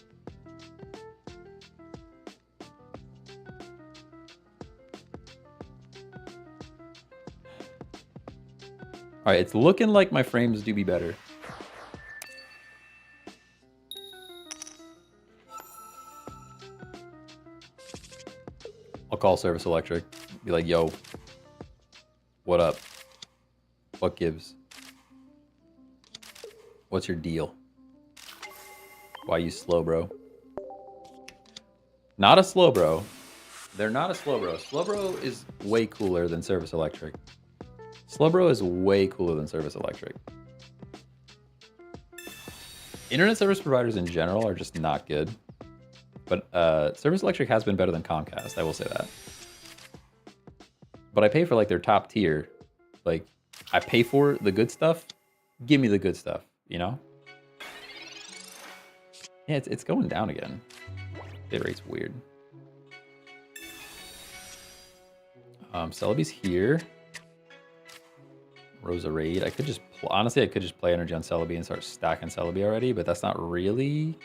All right, it's looking like my frames do be better. I'll call Service Electric. Be like, yo, what up? What gives? What's your deal? Why you slow, bro? Not a slow, bro. They're not a slow, bro. Slow, bro is way cooler than Service Electric. Slow, bro is way cooler than Service Electric. Internet service providers in general are just not good. But Service Electric has been better than Comcast, I will say that. But I pay for like their top tier. Like, I pay for the good stuff. Give me the good stuff, you know? Yeah, it's going down again. Bit rate's weird. Celebi's here. Roserade. I could just honestly, I could just play energy on Celebi and start stacking Celebi already, but that's not really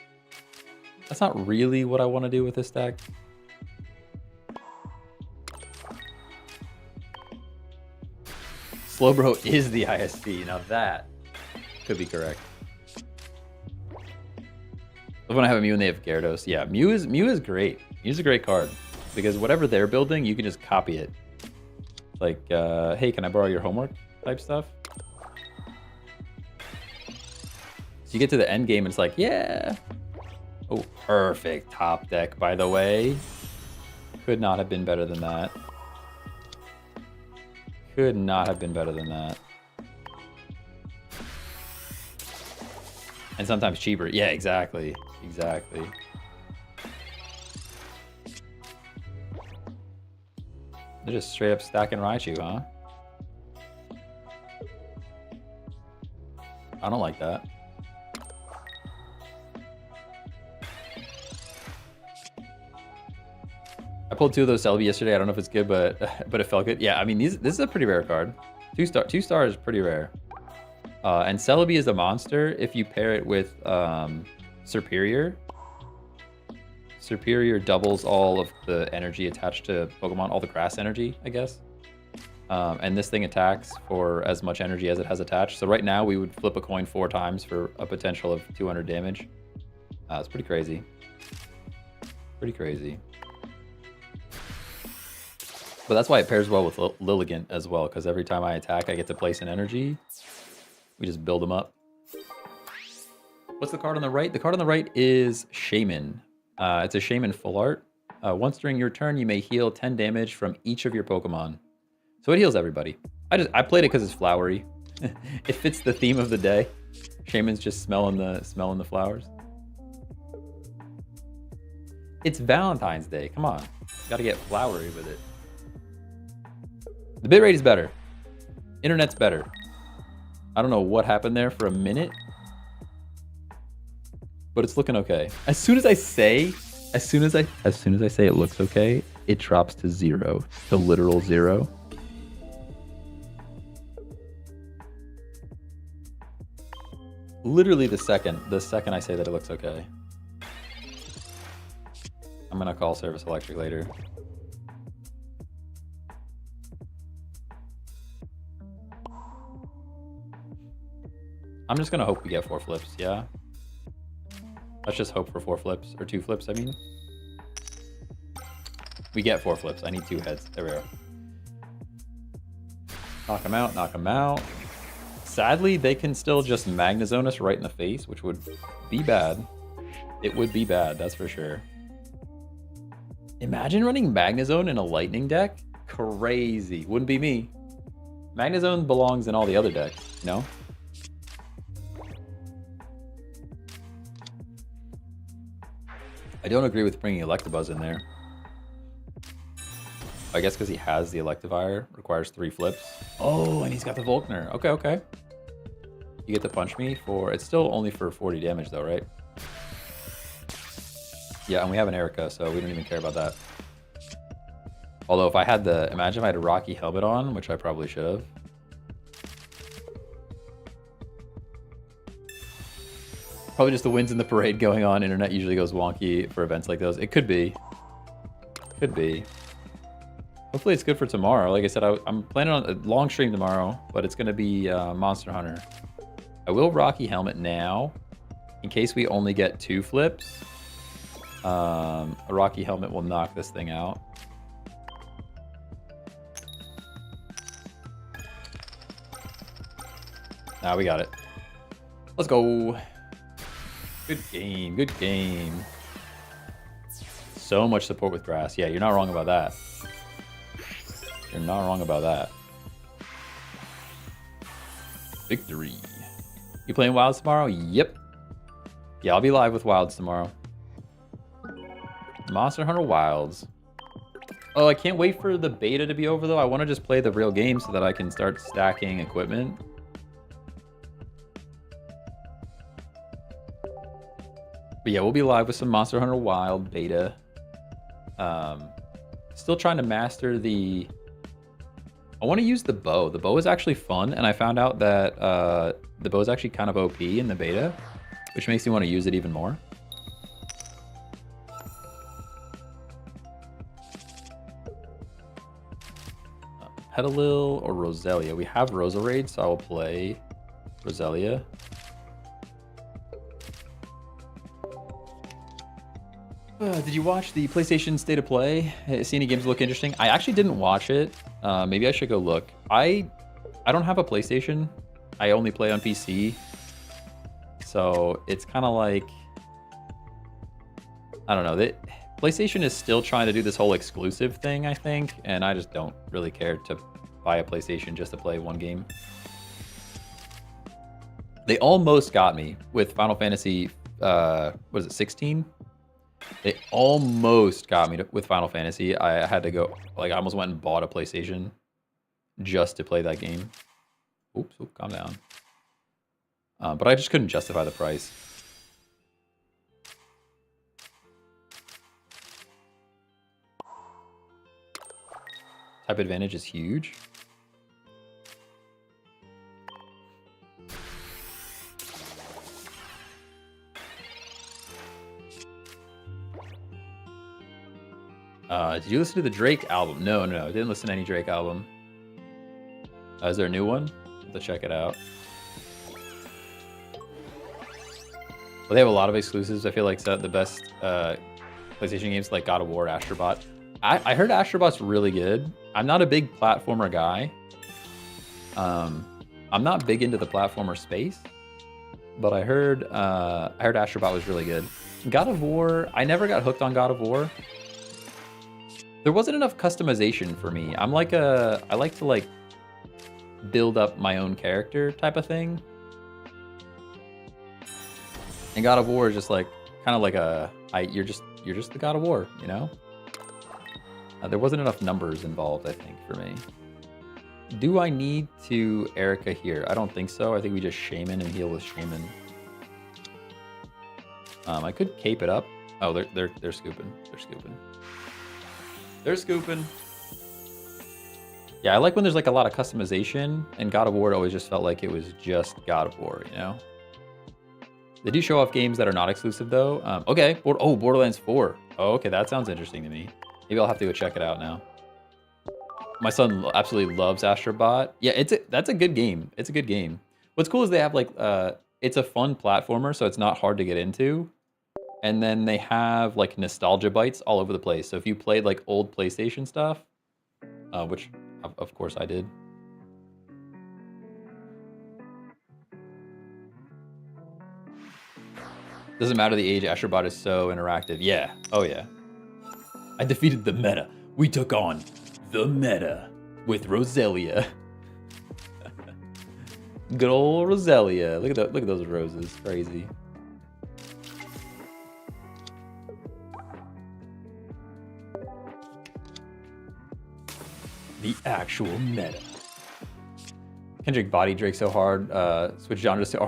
what I want to do with this deck. Slowbro is the ISP. Now that could be correct. When I have a Mew and they have Gyarados, yeah, Mew is great. Mew's a great card because whatever they're building, you can just copy it. Like, hey, can I borrow your homework type stuff? So you get to the end game and it's like, yeah. Oh, perfect top deck, by the way. Could not have been better than that. Could not have been better than that. And sometimes cheaper. Yeah, exactly. Exactly. They're just straight up stacking Raichu, huh? I don't like that. I pulled 2 of those Celebi yesterday. I don't know if it's good, but it felt good. Yeah, I mean, this is a pretty rare card. 2 stars, pretty rare. And Celebi is a monster if you pair it with Superior. Superior doubles all of the energy attached to Pokemon, all the grass energy, I guess. And this thing attacks for as much energy as it has attached. So right now we would flip a coin 4 times for a potential of 200 damage. It's pretty crazy. Pretty crazy. But that's why it pairs well with Lilligant as well, because every time I attack, I get to place an energy. We just build them up. What's the card on the right? The card on the right is Shaman. It's a Shaman full art. Once during your turn, you may heal 10 damage from each of your Pokemon. So it heals everybody. I played it because it's flowery. It fits the theme of the day. Shaman's just smelling the flowers. It's Valentine's Day. Come on, gotta get flowery with it. The bitrate is better. Internet's better. I don't know what happened there for a minute, but it's looking okay. As soon as I say it looks okay, it drops to 0, the literal 0. Literally the second I say that it looks okay. I'm gonna call Service Electric later. I'm just gonna hope we get 4 flips, yeah? Let's just hope for 4 flips, or 2 flips, I mean. We get 4 flips, I need 2 heads, there we go. Knock him out, knock him out. Sadly, they can still just Magnezone us right in the face, which would be bad. It would be bad, that's for sure. Imagine running Magnezone in a Lightning deck? Crazy, wouldn't be me. Magnezone belongs in all the other decks, you know? I don't agree with bringing Electabuzz in there. I guess because he has the Electivire, requires 3 flips. Oh, and he's got the Volkner. Okay, okay. You get to punch me for... It's still only for 40 damage though, right? Yeah, and we have an Erica, so we don't even care about that. Although if I had the... Imagine if I had a Rocky Helmet on, which I probably should have. Probably just the winds in the parade going on. Internet usually goes wonky for events like those. It could be. Could be. Hopefully it's good for tomorrow. Like I said, I'm planning on a long stream tomorrow, but it's going to be Monster Hunter. I will Rocky Helmet now, in case we only get 2 flips. A Rocky Helmet will knock this thing out. Now we got it. Let's go. Good game, good game. So much support with grass. Yeah, you're not wrong about that. You're not wrong about that. Victory. You playing Wilds tomorrow? Yep. Yeah, I'll be live with Wilds tomorrow. Monster Hunter Wilds. Oh, I can't wait for the beta to be over though. I want to just play the real game so that I can start stacking equipment. But yeah, we'll be live with some Monster Hunter Wild beta. Still trying to master the... I want to use the bow. The bow is actually fun, and I found out that the bow is actually kind of OP in the beta, which makes me want to use it even more. Petalil or Roselia? We have Roserade, so I will play Roselia. Did you watch the PlayStation State of Play? See any games look interesting? I actually didn't watch it. Maybe I should go look. I don't have a PlayStation. I only play on PC. So it's kind of like... I don't know. PlayStation is still trying to do this whole exclusive thing, I think. And I just don't really care to buy a PlayStation just to play one game. They almost got me with Final Fantasy... what is it, 16? They almost got me with Final Fantasy. I had to go, like, I almost went and bought a PlayStation just to play that game. Oops, calm down. But I just couldn't justify the price. Type advantage is huge. Did you listen to the Drake album? No, I didn't listen to any Drake album. Is there a new one? I'll have to check it out. Well, they have a lot of exclusives. I feel like the best PlayStation games like God of War, Astrobot. I heard Astrobot's really good. I'm not a big platformer guy. I'm not big into the platformer space, but I heard Astrobot was really good. God of War, I never got hooked on God of War. There wasn't enough customization for me. I like to like build up my own character type of thing. And God of War is just like kind of like you're just the God of War, you know? There wasn't enough numbers involved, I think, for me. Do I need to Erica here? I don't think so. I think we just Shaman and heal with Shaman. I could cape it up. Oh, they're scooping. They're scooping. They're scooping. Yeah, I like when there's like a lot of customization, and God of War always just felt like it was just God of War, you know? They do show off games that are not exclusive though. Okay, Borderlands 4. Oh, okay, that sounds interesting to me. Maybe I'll have to go check it out now. My son absolutely loves Astrobot. Yeah, that's a good game. It's a good game. What's cool is they have like, it's a fun platformer, so it's not hard to get into. And then they have like nostalgia bites all over the place. So if you played like old PlayStation stuff, which of course I did. Doesn't matter the age, Astrobot is so interactive. Yeah, oh yeah. I defeated the meta. We took on the meta with Roselia. Good old Roselia. Look at those roses. Crazy. The actual meta. Kendrick body Drake so hard, switch genres to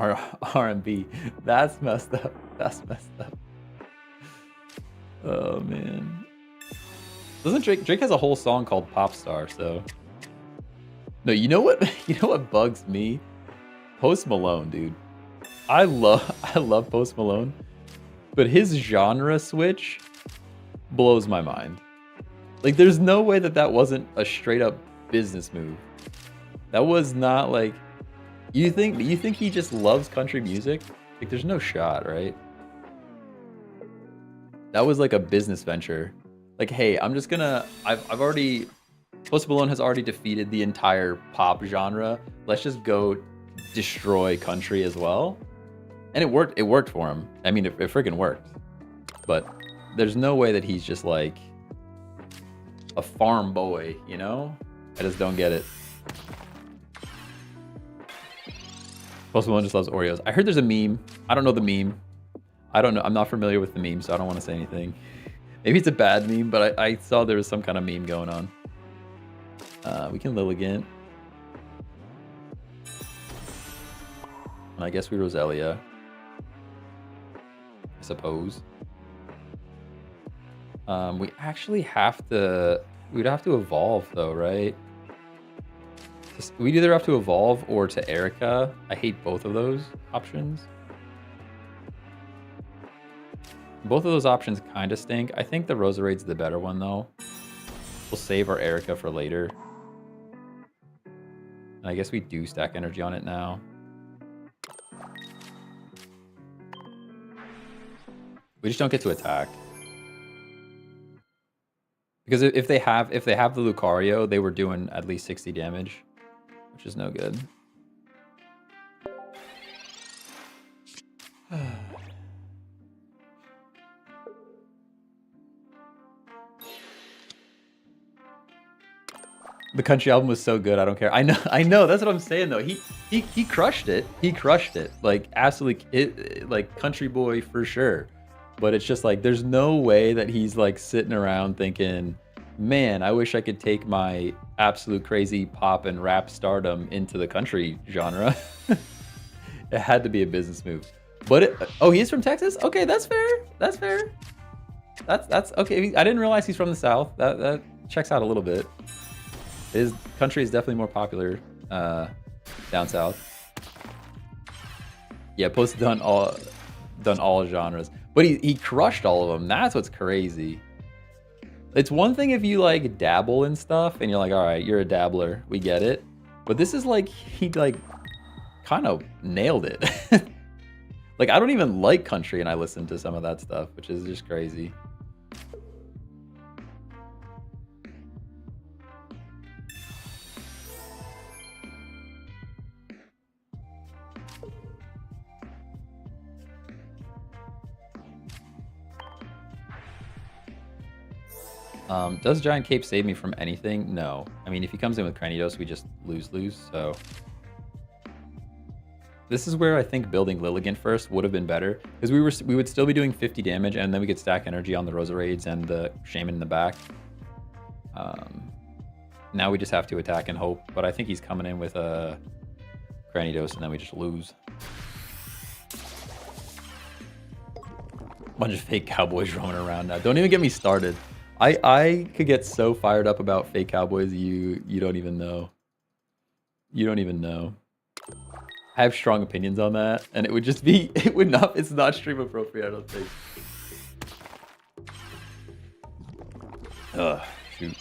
R&B. That's messed up. That's messed up. Oh man. Doesn't Drake has a whole song called Pop Star, so. No, you know what bugs me? Post Malone, dude. I love Post Malone, but his genre switch blows my mind. Like, there's no way that wasn't a straight up business move. That was not like, you think he just loves country music? Like, there's no shot, right? That was like a business venture. Like, hey, I'm just gonna, Post Malone has already defeated the entire pop genre. Let's just go destroy country as well. And it worked for him. I mean, it freaking worked. But there's no way that he's just like a farm boy, you know? I just don't get it. Post Malone just loves Oreos. I heard there's a meme. I don't know the meme. I don't know. I'm not familiar with the meme, so I don't want to say anything. Maybe it's a bad meme, but I saw there was some kind of meme going on. We can Lilligant. And I guess we Roselia. I suppose. We actually have to... We'd have to evolve, though, right? We'd either have to evolve or to Erica. I hate both of those options. Both of those options kind of stink. I think the Roserade's the better one, though. We'll save our Erica for later. And I guess we do stack energy on it now. We just don't get to attack. Because if they have the Lucario, they were doing at least 60 damage, which is no good. The country album was so good, I don't care. I know, that's what I'm saying though. He crushed it. He crushed it. Like absolutely, like country boy for sure. But it's just like, there's no way that he's like sitting around thinking, man, I wish I could take my absolute crazy pop and rap stardom into the country genre. It had to be a business move. But oh, he is from Texas? Okay, that's fair. That's fair. That's okay. I didn't realize he's from the South. That checks out a little bit. His country is definitely more popular down south. Yeah, posted done all genres, but he crushed all of them. That's what's crazy. It's one thing if you like dabble in stuff and you're like, all right, you're a dabbler, we get it. But this is like he like kind of nailed it. Like I don't even like country and I listen to some of that stuff, which is just crazy. Does Giant Cape save me from anything? No. I mean, if he comes in with Cranidos, we just lose, so... This is where I think building Lilligant first would have been better, because we would still be doing 50 damage, and then we could stack energy on the Roserades and the Shaman in the back. Now we just have to attack and hope, but I think he's coming in with a Cranidos, and then we just lose. Bunch of fake cowboys roaming around now. Don't even get me started. I could get so fired up about fake cowboys, you don't even know. You don't even know. I have strong opinions on that, and it would just be, it's not stream appropriate, I don't think. Ugh, shoot.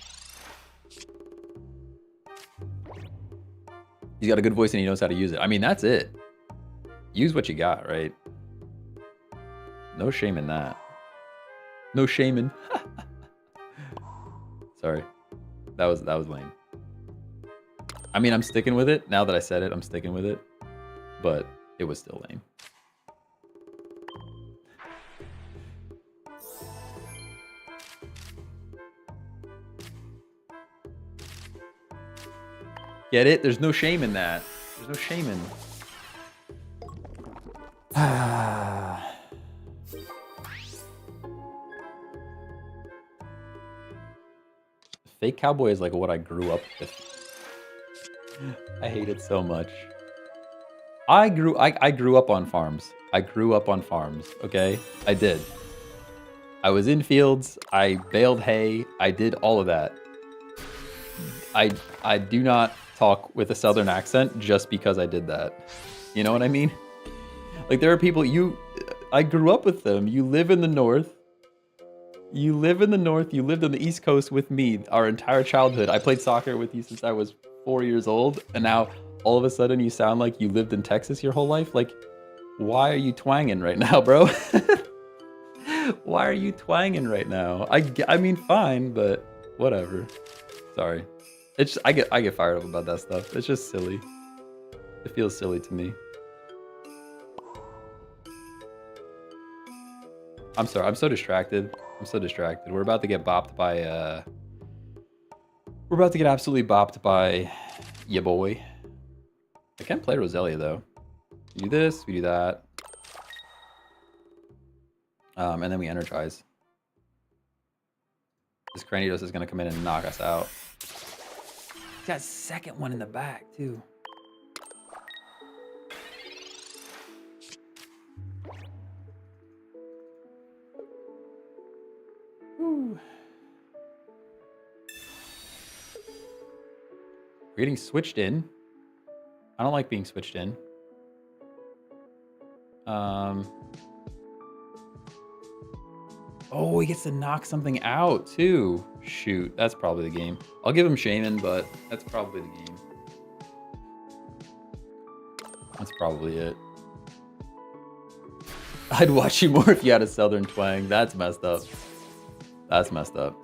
He's got a good voice and he knows how to use it. I mean, that's it. Use what you got, right? No shame in that. No shame in. Sorry. That was lame. I mean, I'm sticking with it. Now that I said it, I'm sticking with it. But it was still lame. Get it? There's no shame in that. There's no shame in... Fake cowboy is like what I grew up with. I hate it so much. I grew up on farms. I grew up on farms, okay? I did. I was in fields, I baled hay, I did all of that. I do not talk with a southern accent just because I did that. You know what I mean? Like there are people, I grew up with them. You live in the north. You live in the north, you lived on the East Coast with me our entire childhood. I played soccer with you since I was 4 years old, and now all of a sudden you sound like you lived in Texas your whole life? Like, why are you twanging right now, bro? Why are you twanging right now? I mean, fine, but whatever. Sorry. It's just, I get fired up about that stuff. It's just silly. It feels silly to me. I'm sorry, I'm so distracted. I'm so distracted. We're about to get bopped by, we're about to get absolutely bopped by ya boy. I can't play Roselia, though. We do this, we do that. And then we energize. This Cranidos is going to come in and knock us out. He's got a second one in the back, too. Whew. We're getting switched in. I don't like being switched in. Oh, he gets to knock something out, too. Shoot, that's probably the game. I'll give him Shaman, but that's probably the game. That's probably it. I'd watch you more if you had a southern twang. That's messed up. That's messed up.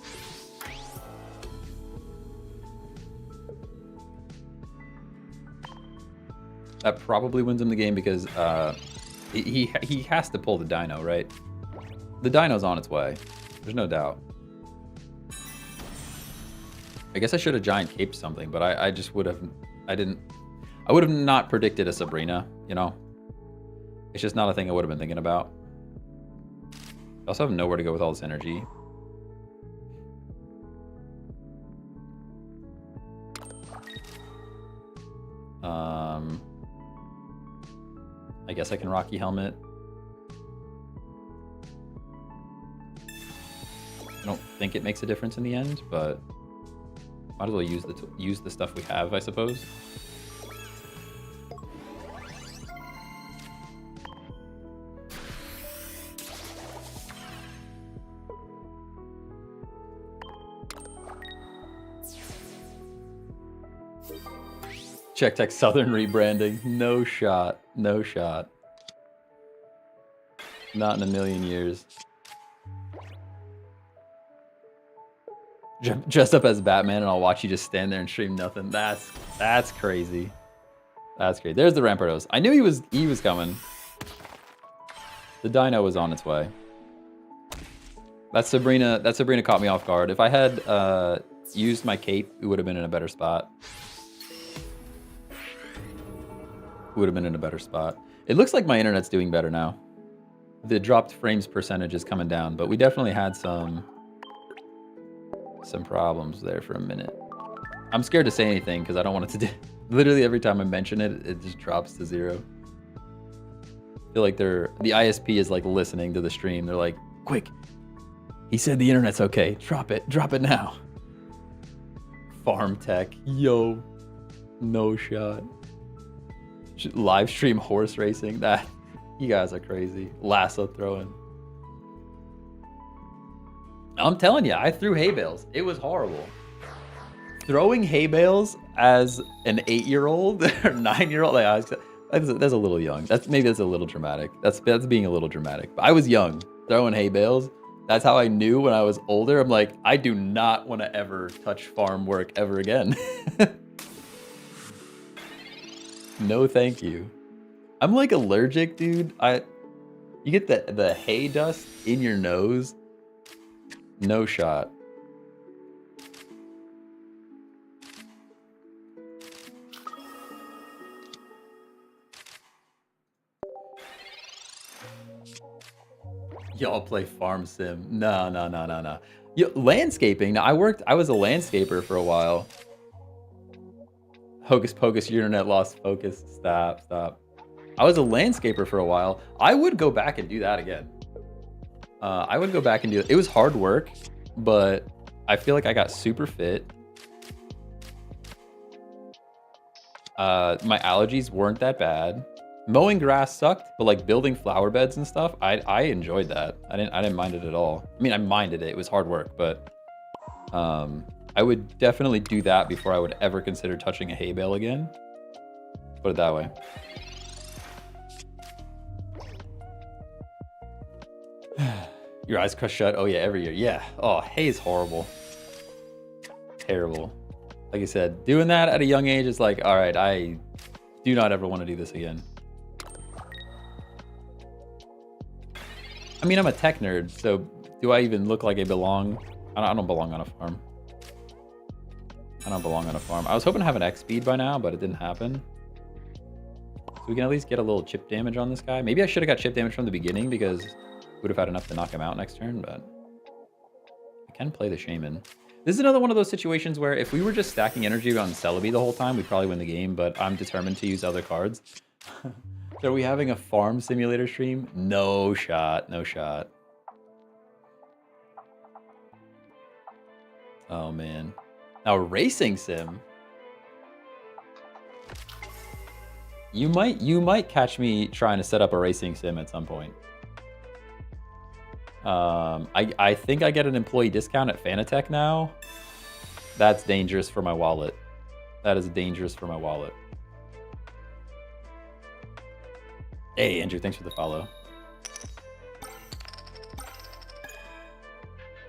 That probably wins him the game because he has to pull the dino, right? The dino's on its way. There's no doubt. I guess I should have giant caped something, but I just would have... I would have not predicted a Sabrina, you know? It's just not a thing I would have been thinking about. I also have nowhere to go with all this energy. I guess I can Rocky Helmet. I don't think it makes a difference in the end, but Might as well use the stuff we have, I suppose. Check Tech Southern rebranding. No shot. No shot. Not in a million years. Dress up as Batman and I'll watch you just stand there and stream nothing. That's crazy. That's great. There's the Rampardos. I knew he was coming. The dino was on its way. That Sabrina caught me off guard. If I had used my cape, we would have been in a better spot. Would have been in a better spot. It looks like my internet's doing better now. The dropped frames percentage is coming down, but we definitely had some problems there for a minute. I'm scared to say anything because I don't want it to do. Literally every time I mention it, it just drops to 0. I feel like the ISP is like listening to the stream. They're like, quick, he said the internet's okay. Drop it now. Farm tech, yo, no shot. Live stream horse racing. That, you guys are crazy. Lasso throwing. I'm telling you, I threw hay bales. It was horrible. Throwing hay bales as an 8-year-old or 9-year-old, like, that's a little young. Maybe that's a little dramatic. That's being a little dramatic. But I was young, throwing hay bales. That's how I knew when I was older. I'm like, I do not want to ever touch farm work ever again. No, thank you. I'm like allergic, dude. You get the hay dust in your nose. No shot. Y'all play farm sim. No. Landscaping. Now, I was a landscaper for a while. Hocus pocus, your internet lost focus. Stop. I was a landscaper for a while. I would go back and do that again. I would go back and do it. It was hard work, but I feel like I got super fit. My allergies weren't that bad. Mowing grass sucked, but like building flower beds and stuff, I enjoyed that. I didn't mind it at all. I mean, I minded it. It was hard work, but I would definitely do that before I would ever consider touching a hay bale again. Put it that way. Your eyes crush shut. Oh yeah, every year. Yeah. Oh, hay is horrible. Terrible. Like I said, doing that at a young age is like, all right, I do not ever want to do this again. I mean, I'm a tech nerd, so do I even look like I belong? I don't belong on a farm. I don't belong on a farm. I was hoping to have an X speed by now, but it didn't happen. So we can at least get a little chip damage on this guy. Maybe I should have got chip damage from the beginning because would have had enough to knock him out next turn, but I can play the Shaman. This is another one of those situations where if we were just stacking energy on Celebi the whole time, we'd probably win the game, but I'm determined to use other cards. So are we having a farm simulator stream? No shot, no shot. Oh man. Now racing sim. You might catch me trying to set up a racing sim at some point. I think I get an employee discount at Fanatec now. That's dangerous for my wallet. That is dangerous for my wallet. Hey, Andrew, thanks for the follow.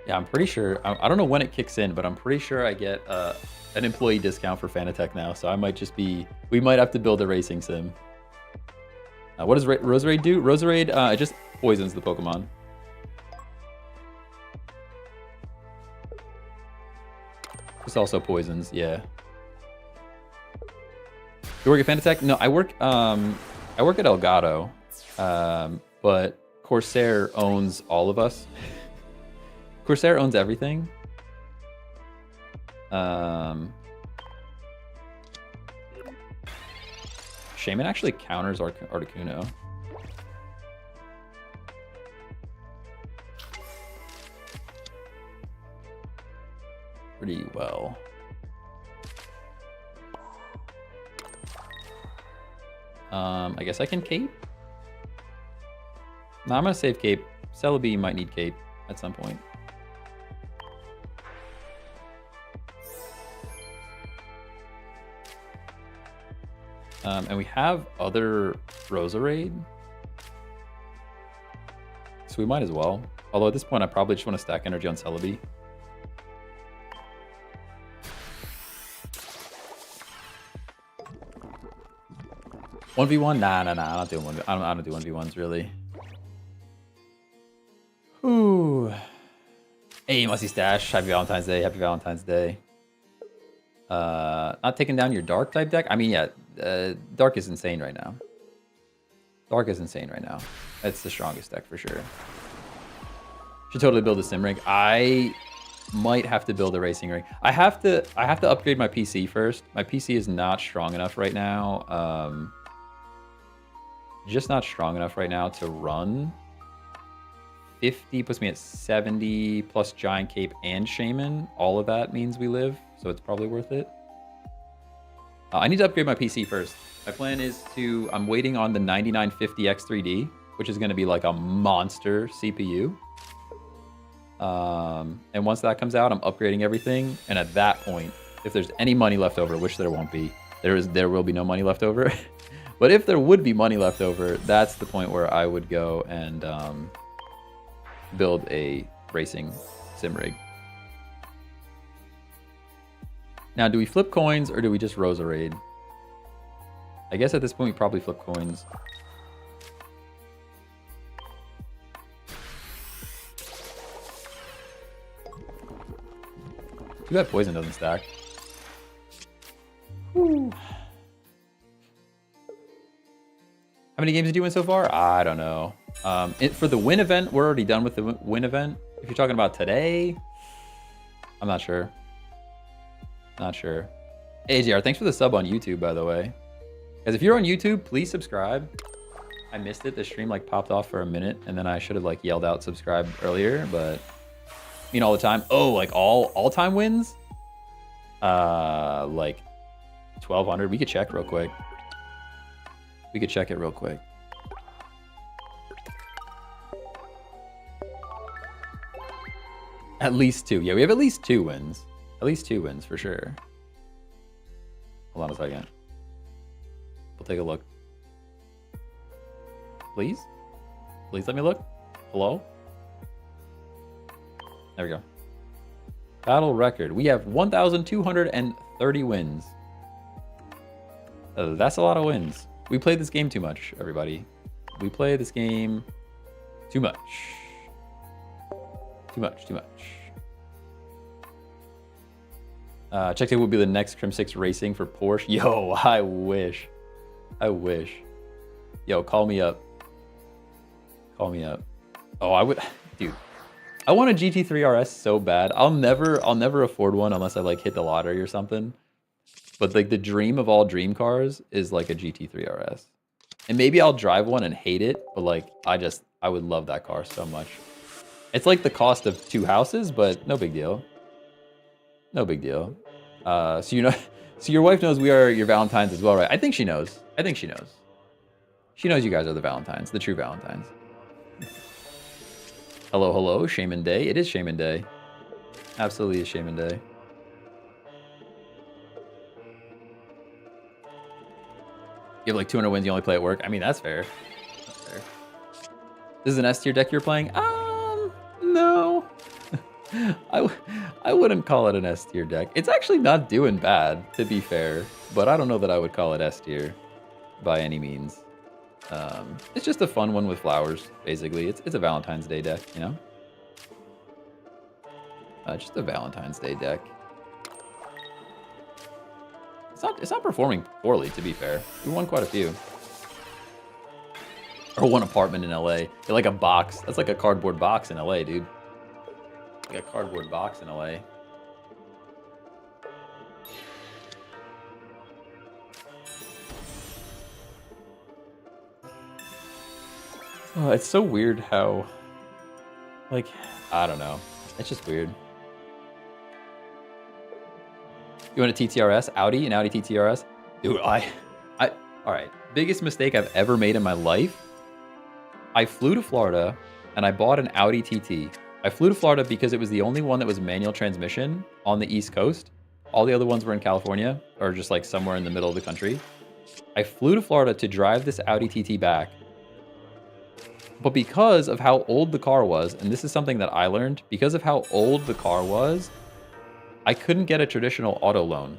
Yeah, I'm pretty sure, I don't know when it kicks in, but I'm pretty sure I get an employee discount for Fanatec now, so I might just be, we might have to build a racing sim. What does Roserade do? Roserade, it just poisons the Pokemon. This also poisons, yeah. You work at Fanatec? No, I work at Elgato, but Corsair owns all of us. Corsair owns everything. Shaman actually counters Articuno. Pretty well. I guess I can cape. No, I'm gonna save cape. Celebi might need cape at some point. And we have other Roserade. So we might as well. Although at this point, I probably just want to stack energy on Celebi. One v one? Nah. I'm not doing one. I don't do 1v1s really. Ooh. Hey, Musty Stash. Happy Valentine's Day. Happy Valentine's Day. Not taking down your Dark type deck? I mean, yeah. Dark is insane right now. Dark is insane right now. It's the strongest deck for sure. Should totally build a sim rig. I might have to build a racing rig. I have to upgrade my PC first. My PC is not strong enough right now. Just not strong enough right now to run 50 puts me at 70 plus Giant Cape and Shaman. All of that means we live, so it's probably worth it. I need to upgrade my PC first. My plan is to, I'm waiting on the 9950 X3D, which is going to be like a monster CPU. And once that comes out, I'm upgrading everything. And at that point, if there's any money left over, which there won't be, there will be no money left over. But if there would be money left over, that's the point where I would go and build a racing sim rig. Now, do we flip coins or do we just Roserade? I guess at this point we probably flip coins. Too bad poison doesn't stack. Whew. How many games did you win so far? I don't know. For the win event, we're already done with the win event. If you're talking about today, I'm not sure. Not sure. Hey, AJR, thanks for the sub on YouTube, by the way. Guys, if you're on YouTube, please subscribe. I missed it. The stream like popped off for a minute, and then I should have like yelled out subscribe earlier, but you know, all the time. Oh, like all-time wins? Like 1,200. We could check real quick. We could check it real quick. At least 2. Yeah, we have at least 2 wins. At least 2 wins for sure. Hold on a second. We'll take a look. Please? Please let me look. Hello? There we go. Battle record. We have 1,230 wins. That's a lot of wins. We played this game too much, everybody. We play this game too much. Too much. Check it will be the next Crim 6 Racing for Porsche. Yo, I wish. Yo, call me up. Oh, I would, dude. I want a GT3 RS so bad. I'll never afford one unless I like hit the lottery or something. But like the dream of all dream cars is like a GT3 RS. And maybe I'll drive one and hate it, but like I would love that car so much. It's like the cost of 2 houses, but no big deal. No big deal. So you know, so your wife knows we are your Valentines as well, right? I think she knows. She knows you guys are the Valentines, the true Valentines. Hello, Shaman Day. It is Shaman Day. Absolutely is Shaman Day. You have like 200 wins, you only play at work. I mean, that's fair. This is an S tier deck you're playing? No. I wouldn't call it an S tier deck. It's actually not doing bad, to be fair. But I don't know that I would call it S tier by any means. It's just a fun one with flowers, basically. It's a Valentine's Day deck, you know? Just a Valentine's Day deck. It's not performing poorly, to be fair. We won quite a few. Or one apartment in LA. You're like a box. That's like a cardboard box in LA, dude. Like a cardboard box in LA. Oh, it's so weird how, like, I don't know. It's just weird. You want a TTRS? Audi? An Audi TTRS? Dude, all right. biggest mistake I've ever made in my life. I flew to Florida and I bought an Audi TT. I flew to Florida because it was the only one that was manual transmission on the East Coast. All the other ones were in California or just like somewhere in the middle of the country. I flew to Florida to drive this Audi TT back. But because of how old the car was, and this is something that I learned, because of how old the car was, I couldn't get a traditional auto loan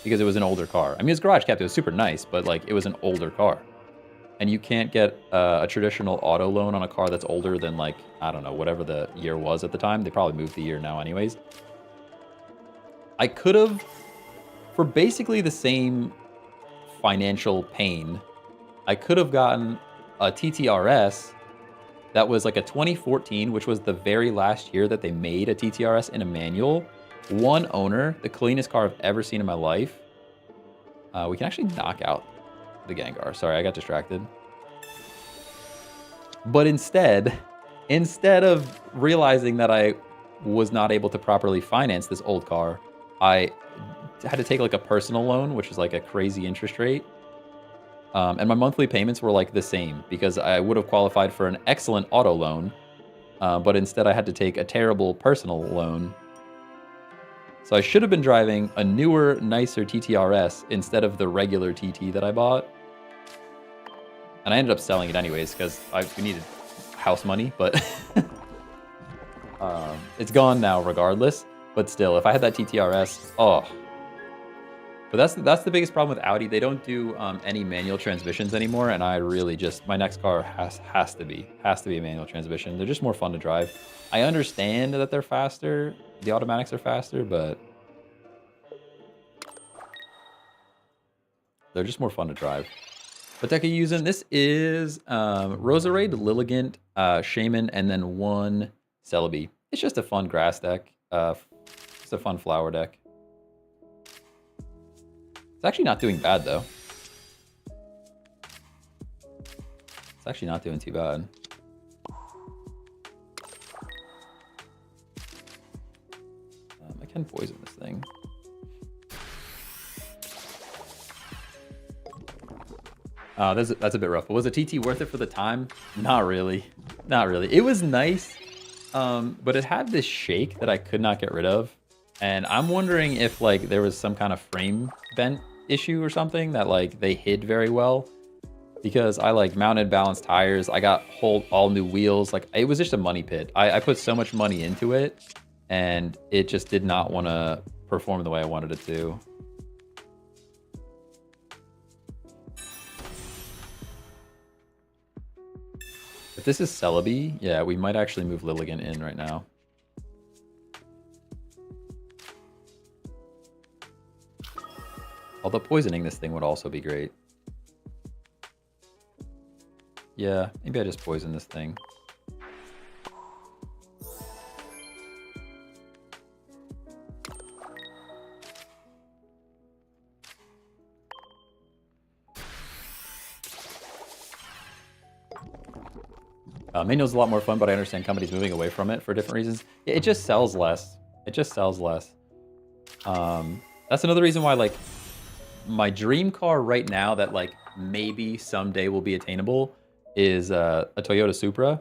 because it was an older car. I mean, it was garage kept. It was super nice, but like it was an older car. And you can't get a traditional auto loan on a car that's older than like, I don't know, whatever the year was at the time. They probably moved the year now anyways. I could have, for basically the same financial pain, I could have gotten a TTRS that was like a 2014, which was the very last year that they made a TTRS in a manual. One owner, the cleanest car I've ever seen in my life. We can actually knock out the Gengar. Sorry, I got distracted. But instead of realizing that I was not able to properly finance this old car, I had to take like a personal loan, which is like a crazy interest rate. And my monthly payments were like the same because I would have qualified for an excellent auto loan. But instead I had to take a terrible personal loan. So I should have been driving a newer, nicer TTRS instead of the regular TT that I bought. And I ended up selling it anyways because we needed house money, but it's gone now regardless. But still, if I had that TTRS, oh. But that's the biggest problem with Audi. They don't do any manual transmissions anymore, and I really just, my next car has to be a manual transmission. They're just more fun to drive. I understand that they're faster, the automatics are faster, but they're just more fun to drive. What deck are you using? This is Roserade, Lilligant, Shaman, and then one Celebi. It's just a fun grass deck. It's a fun flower deck. It's actually not doing bad, though. It's actually not doing too bad. I can poison this thing. That's a bit rough. But was a TT worth it for the time? Not really. Not really. It was nice, but it had this shake that I could not get rid of. And I'm wondering if like there was some kind of frame bent issue or something that like they hid very well. Because I like mounted balanced tires. I got all new wheels. Like it was just a money pit. I put so much money into it and it just did not want to perform the way I wanted it to. If this is Celebi, yeah, we might actually move Lilligant in right now. Although poisoning this thing would also be great. Yeah, maybe I just poison this thing. Manual's a lot more fun, but I understand companies moving away from it for different reasons. It just sells less. It just sells less. That's another reason why, like, my dream car right now that, like, maybe someday will be attainable is a Toyota Supra.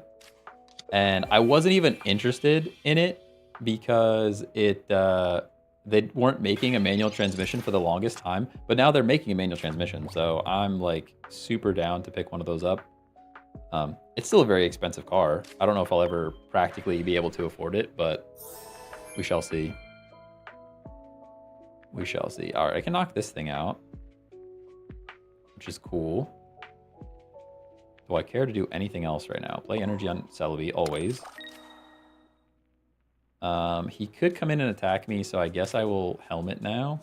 And I wasn't even interested in it because they weren't making a manual transmission for the longest time. But now they're making a manual transmission. So I'm, like, super down to pick one of those up. It's still a very expensive car. I don't know if I'll ever practically be able to afford it, but we shall see. We shall see. All right, I can knock this thing out, which is cool. Do I care to do anything else right now? Play energy on Celebi, always. He could come in and attack me, so I guess I will Helmet now.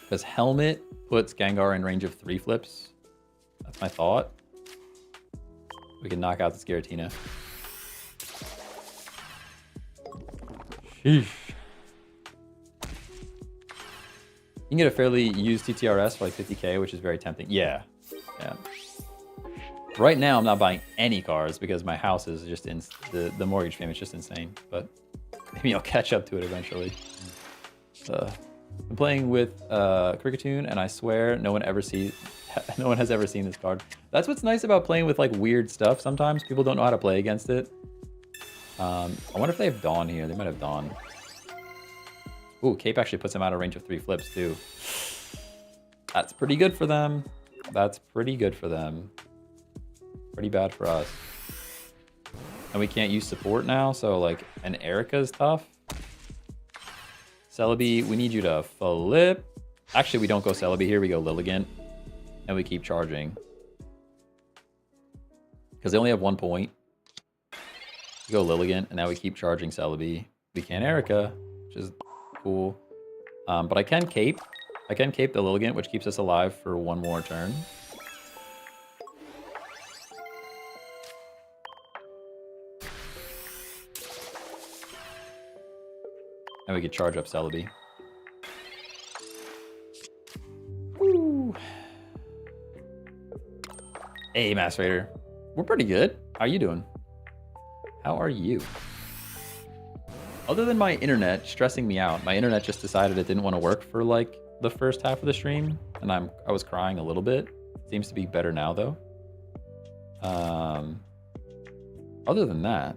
Because Helmet puts Gengar in range of 3 flips. That's my thought. We can knock out the Giratina. Sheesh. You can get a fairly used TTRS for like 50K, which is very tempting. Yeah. Yeah. Right now, I'm not buying any cars because my house is just in the mortgage payment is just insane. But maybe I'll catch up to it eventually. I'm playing with Cricketune, and I swear no one has ever seen this card. That's what's nice about playing with like weird stuff. Sometimes people don't know how to play against it. I wonder if they have Dawn here. They might have Dawn. Ooh, Cape actually puts them out of range of 3 flips too. That's pretty good for them. That's pretty good for them. Pretty bad for us. And we can't use support now, so like an Erica is tough. Celebi, we need you to flip. Actually, we don't go Celebi here. We go Lilligant. And we keep charging. Because they only have 1 point. We go Lilligant, and now we keep charging Celebi. We can Erica, which is cool. But I can Cape. I can Cape the Lilligant, which keeps us alive for 1 more turn. And we could charge up Celebi. Woo. Hey, Mass Raider. We're pretty good. How are you doing? How are you? Other than my internet stressing me out, my internet just decided it didn't want to work for like the first half of the stream, and I was crying a little bit. Seems to be better now though. Other than that,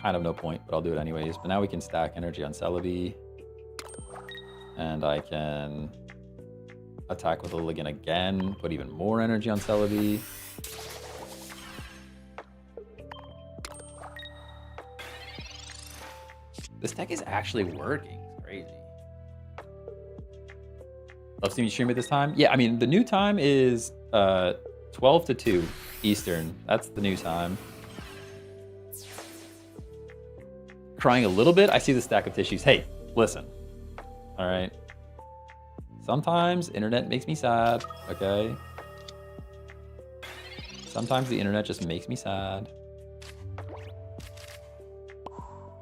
kind of no point, but I'll do it anyways. But now we can stack energy on Celebi, and I can attack with Lilligant again, put even more energy on Celebi. This deck is actually working. It's crazy. Love seeing you stream at this time. Yeah, I mean, the new time is 12 to 2 Eastern. That's the new time. Crying a little bit. I see the stack of tissues. Hey, listen. All right. Sometimes internet makes me sad, okay? Sometimes the internet just makes me sad.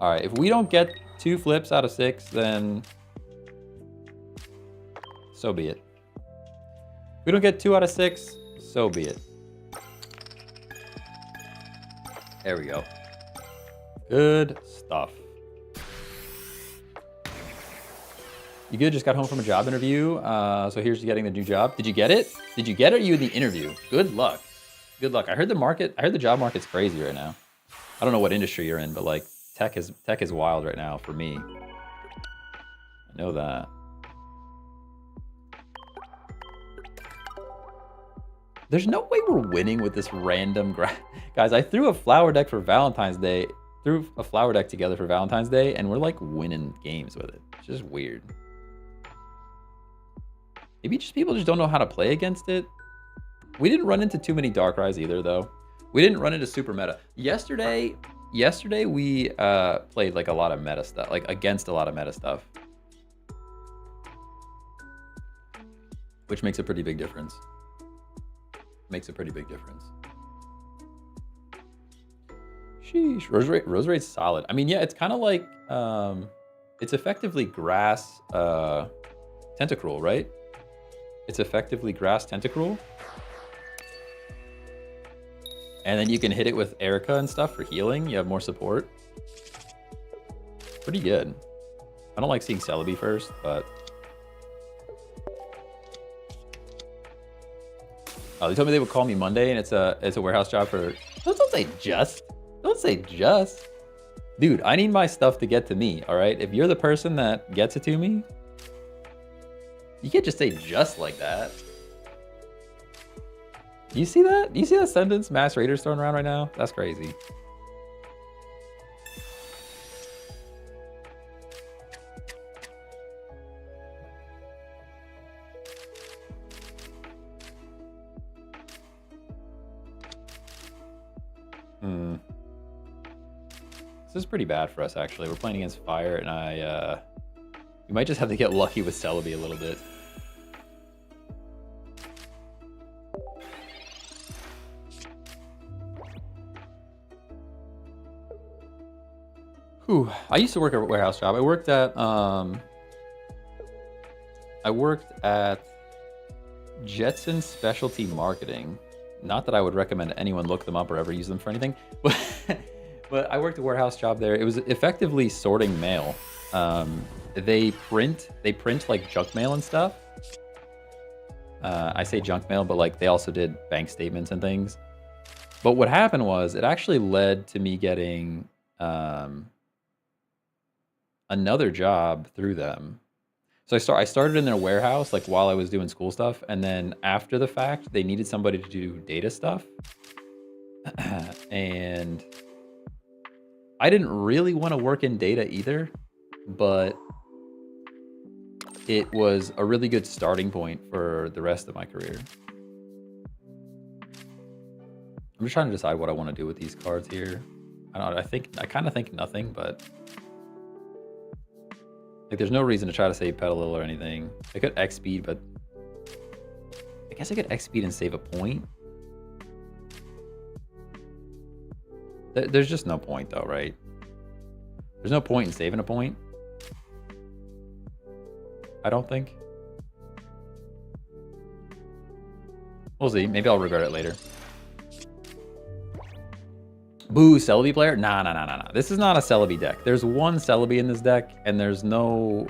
All right, if we don't get 2 flips out of 6, then so be it. If we don't get 2 out of 6, so be it. There we go. Good stuff. You good? Just got home from a job interview. So here's you getting the new job. Did you get it? Did you get it? Or are you in the interview? Good luck. Good luck. I heard the job market's crazy right now. I don't know what industry you're in, but like tech is wild right now for me. I know that. There's no way we're winning with this random guys. I threw a flower deck for Valentine's Day. Threw a flower deck together for Valentine's Day, and we're like winning games with it. It's just weird. Maybe just people just don't know how to play against it. We didn't run into too many Darkrai's either, though. We didn't run into super meta. Yesterday we played like a lot of meta stuff, like against a lot of meta stuff, which makes a pretty big difference. Makes a pretty big difference. Sheesh. Rose Raid's solid. I mean, yeah, it's kind of like it's effectively grass Tentacruel, right? It's effectively grass Tentacruel. And then you can hit it with Erica and stuff for healing. You have more support. Pretty good. I don't like seeing Celebi first, but... Oh, they told me they would call me Monday, and it's a warehouse job for... Don't say just. Don't say just. Dude, I need my stuff to get to me, all right? If you're the person that gets it to me, you can't just say just like that. You see that? You see that sentence Mass Raiders throwing around right now? That's crazy. This is pretty bad for us, actually. We're playing against fire, and we might just have to get lucky with Celebi a little bit. Whew. I used to work at a warehouse job. I worked at Jetson Specialty Marketing. Not that I would recommend anyone look them up or ever use them for anything, But I worked a warehouse job there. It was effectively sorting mail. They print like junk mail and stuff. I say junk mail, but like they also did bank statements and things. But what happened was it actually led to me getting another job through them. So I started in their warehouse like while I was doing school stuff, and then after the fact, they needed somebody to do data stuff. And I didn't really want to work in data either, but it was a really good starting point for the rest of my career. I'm just trying to decide what I want to do with these cards here. I don't know, I kind of think nothing, but like there's no reason to try to save Petalil or anything. I could X speed, but I guess I could X speed and save a point. There's just no point though, right? There's no point in saving a point. I don't think. We'll see. Maybe I'll regret it later. Boo, Celebi player? Nah. This is not a Celebi deck. There's one Celebi in this deck, and there's no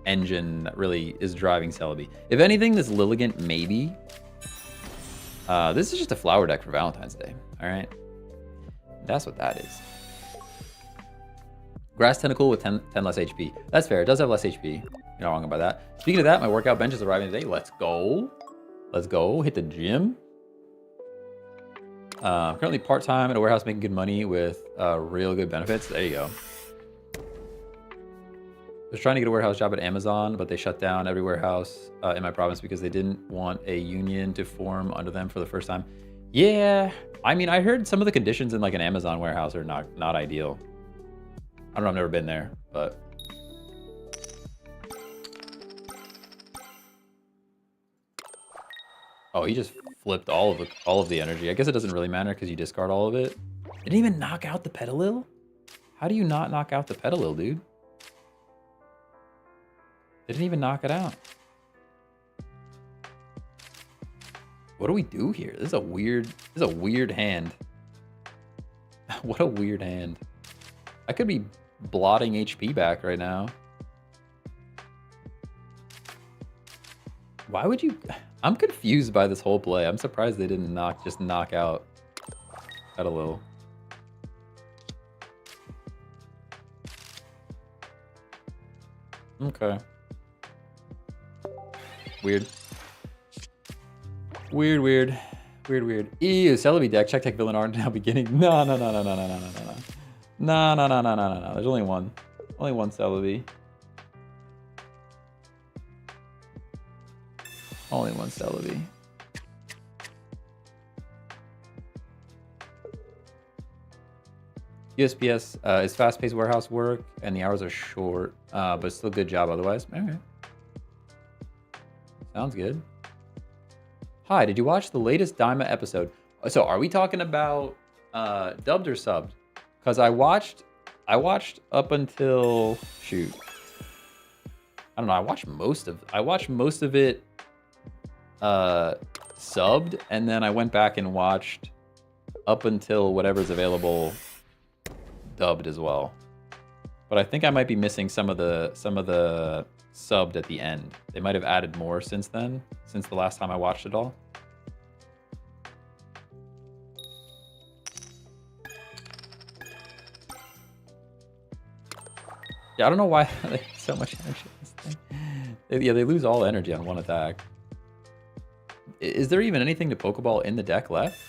engine that really is driving Celebi. If anything, this Lilligant maybe. This is just a flower deck for Valentine's Day. All right. That's what that is. Grass Tentacle with 10 less HP. That's fair. It does have less HP. You're not wrong about that. Speaking of that, my workout bench is arriving today. Let's go. Let's go. Hit the gym. Currently part-time at a warehouse making good money with real good benefits. There you go. I was trying to get a warehouse job at Amazon, but they shut down every warehouse in my province because they didn't want a union to form under them for the first time. Yeah, I mean, I heard some of the conditions in like an Amazon warehouse are not ideal. I don't know, I've never been there, but oh, he just flipped all of the energy. I guess it doesn't really matter because you discard all of it. Didn't even knock out the Petalil? How do you not knock out the Petalil, dude? Didn't even knock it out. What do we do here? This is a weird hand. What a weird hand. I could be blotting HP back right now. Why would you? I'm confused by this whole play. I'm surprised they didn't just knock out Petalil. Okay. Weird. Weird. Ew, Celebi deck. Check tech villain art now beginning. No. No. There's only one. Only one Celebi. Only one Celebi. USPS is fast-paced warehouse work, and the hours are short, but it's still a good job otherwise. Okay. Sounds good. Hi, did you watch the latest Daima episode? So are we talking about dubbed or subbed? Because I watched up until shoot. I don't know, I watched most of it subbed, and then I went back and watched up until whatever's available dubbed as well. But I think I might be missing some of the subbed at the end. They might have added more since then, since the last time I watched it all. Yeah, I don't know why they have so much energy in this thing. They lose all energy on one attack. Is there even anything to Pokeball in the deck left?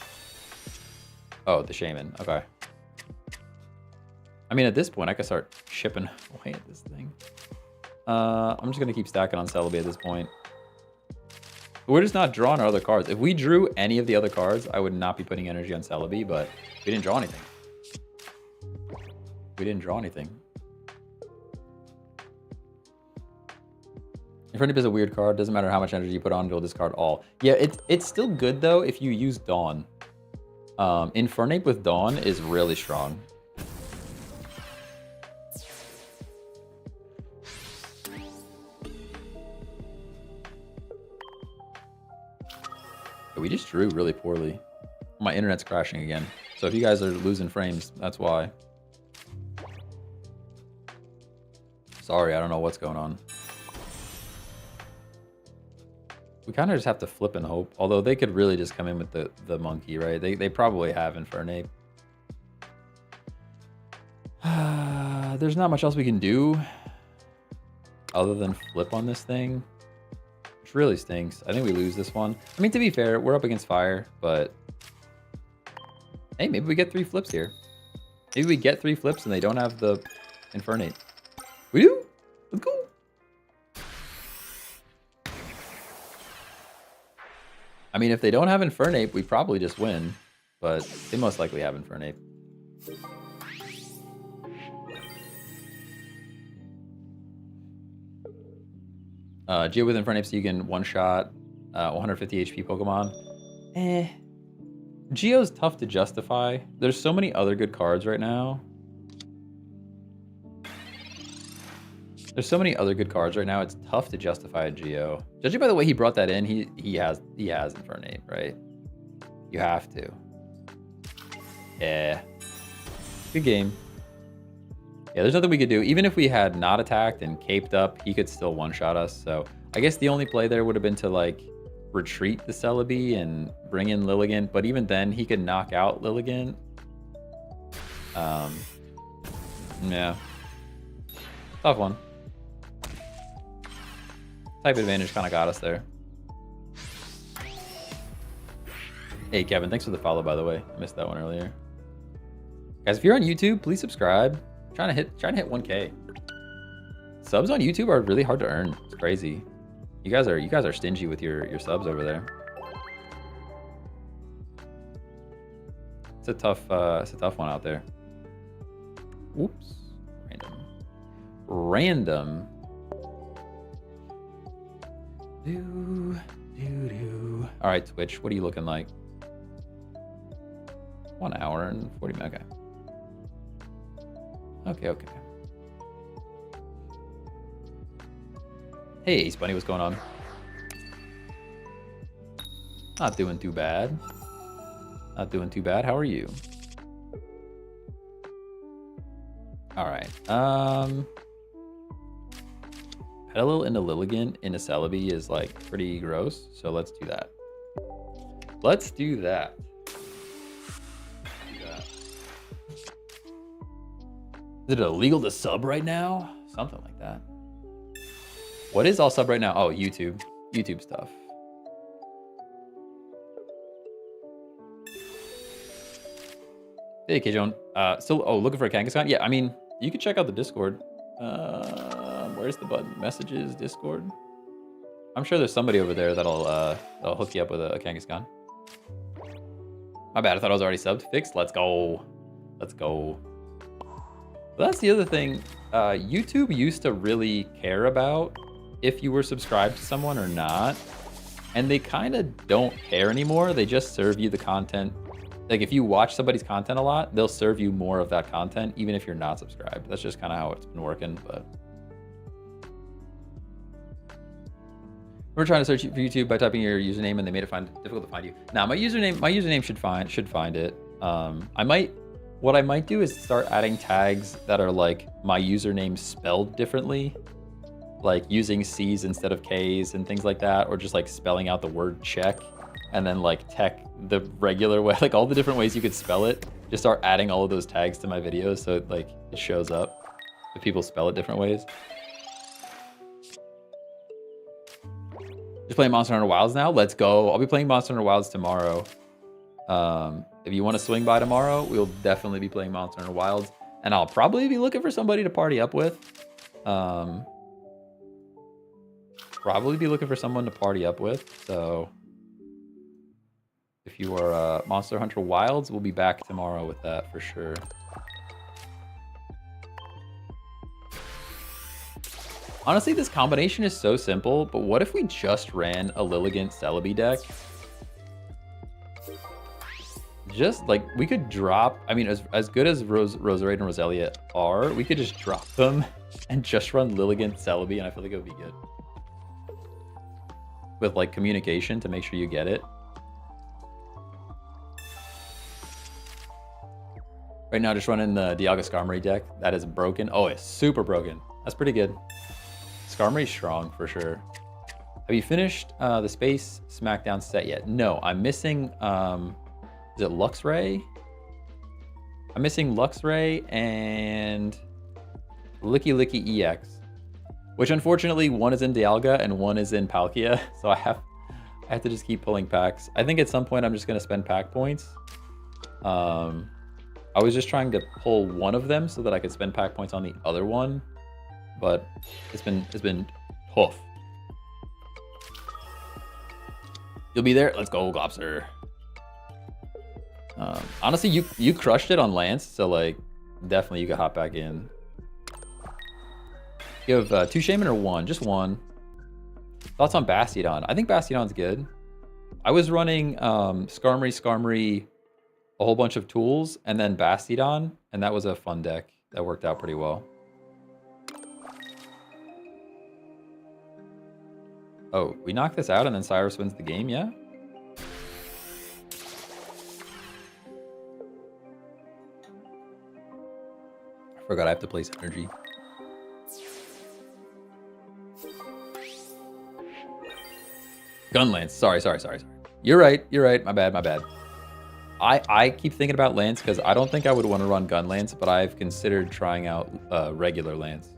Oh, the Shaman. Okay. I mean, at this point, I could start chipping away at this thing. I'm just going to keep stacking on Celebi at this point. We're just not drawing our other cards. If we drew any of the other cards, I would not be putting energy on Celebi, but we didn't draw anything. Infernip is a weird card. Doesn't matter how much energy you put on, it'll discard all. Yeah, it's still good, though, if you use Dawn. Infernape with Dawn is really strong. We just drew really poorly. My internet's crashing again. So if you guys are losing frames, that's why. Sorry, I don't know what's going on. We kind of just have to flip and hope. Although they could really just come in with the monkey, right? They probably have Infernape. There's not much else we can do other than flip on this thing, which really stinks. I think we lose this one. I mean, to be fair, we're up against fire, but hey, maybe we get 3 flips here. Maybe we get 3 flips and they don't have the Infernape. We do? Let's go. I mean, if they don't have Infernape, we probably just win, but they most likely have Infernape. Geo with Infernape so you can one-shot 150 HP Pokemon. Geo's tough to justify. There's so many other good cards right now. It's tough to justify a Geo. Judging by the way he brought that in, he has Infernape, right? You have to. Yeah. Good game. Yeah, there's nothing we could do. Even if we had not attacked and caped up, he could still one-shot us. So I guess the only play there would have been to like retreat the Celebi and bring in Lilligant. But even then, he could knock out Lilligant. Yeah. Tough one. Type advantage kind of got us there. Hey, Kevin, thanks for the follow, by the way. I missed that one earlier. Guys, if you're on YouTube, please subscribe. Trying to hit 1K. Subs on YouTube are really hard to earn. It's crazy. You guys are stingy with your subs over there. It's a tough one out there. Whoops. Random. All right, Twitch, what are you looking like? 1 hour and 40 minutes. Okay. Hey, Ace Bunny, what's going on? Not doing too bad. How are you? All right. Petalil into Lilligant into Celebi is like pretty gross, so let's do that. Is it illegal to sub right now? Something like that. What is all sub right now? Oh, YouTube. YouTube stuff. Hey, Kjon. Still, looking for a Kangaskhan? Yeah, I mean, you can check out the Discord. Where's the button? Messages, Discord. I'm sure there's somebody over there that'll hook you up with a Kangaskhan. My bad, I thought I was already subbed. Fixed. Let's go. But that's the other thing. YouTube used to really care about if you were subscribed to someone or not. And they kind of don't care anymore. They just serve you the content. Like if you watch somebody's content a lot, they'll serve you more of that content, even if you're not subscribed. That's just kind of how it's been working, but. We're trying to search for YouTube by typing your username and they made it difficult to find you. Now my username should find it. What I might do is start adding tags that are like my username spelled differently, like using C's instead of K's and things like that, or just like spelling out the word check and then like tech the regular way, like all the different ways you could spell it. Just start adding all of those tags to my videos so it shows up if people spell it different ways. Just playing Monster Hunter Wilds now? Let's go. I'll be playing Monster Hunter Wilds tomorrow. If you want to swing by tomorrow, we'll definitely be playing Monster Hunter Wilds. And I'll probably be looking for somebody to party up with. So if you are Monster Hunter Wilds, we'll be back tomorrow with that for sure. Honestly, this combination is so simple, but what if we just ran a Lilligant Celebi deck? Just like we could drop, I mean, as good as Roserade and Roselia are, we could just drop them and just run Lilligant Celebi, and I feel like it would be good. With like communication to make sure you get it. Right now, just running the Dialga Skarmory deck. That is broken. Oh, it's super broken. That's pretty good. Skarmory's strong for sure. Have you finished the Space Smackdown set yet? No, I'm missing, is it Luxray? I'm missing Luxray and Licky Licky EX, which unfortunately one is in Dialga and one is in Palkia, so I have to just keep pulling packs. I think at some point I'm just gonna spend pack points. I was just trying to pull one of them so that I could spend pack points on the other one, but it's been tough. You'll be there. Let's go, Glopser. Honestly, you crushed it on Lance, so like definitely you could hop back in. You have 2 Shaman or 1? Just 1. Thoughts on Bastiodon? I think Bastiodon's good. I was running Skarmory, a whole bunch of tools, and then Bastiodon, and that was a fun deck. That worked out pretty well. Oh, we knock this out and then Cyrus wins the game, yeah? I forgot I have to place energy. Gunlance. Sorry. You're right. My bad. I keep thinking about Lance because I don't think I would want to run Gunlance, but I've considered trying out regular Lance.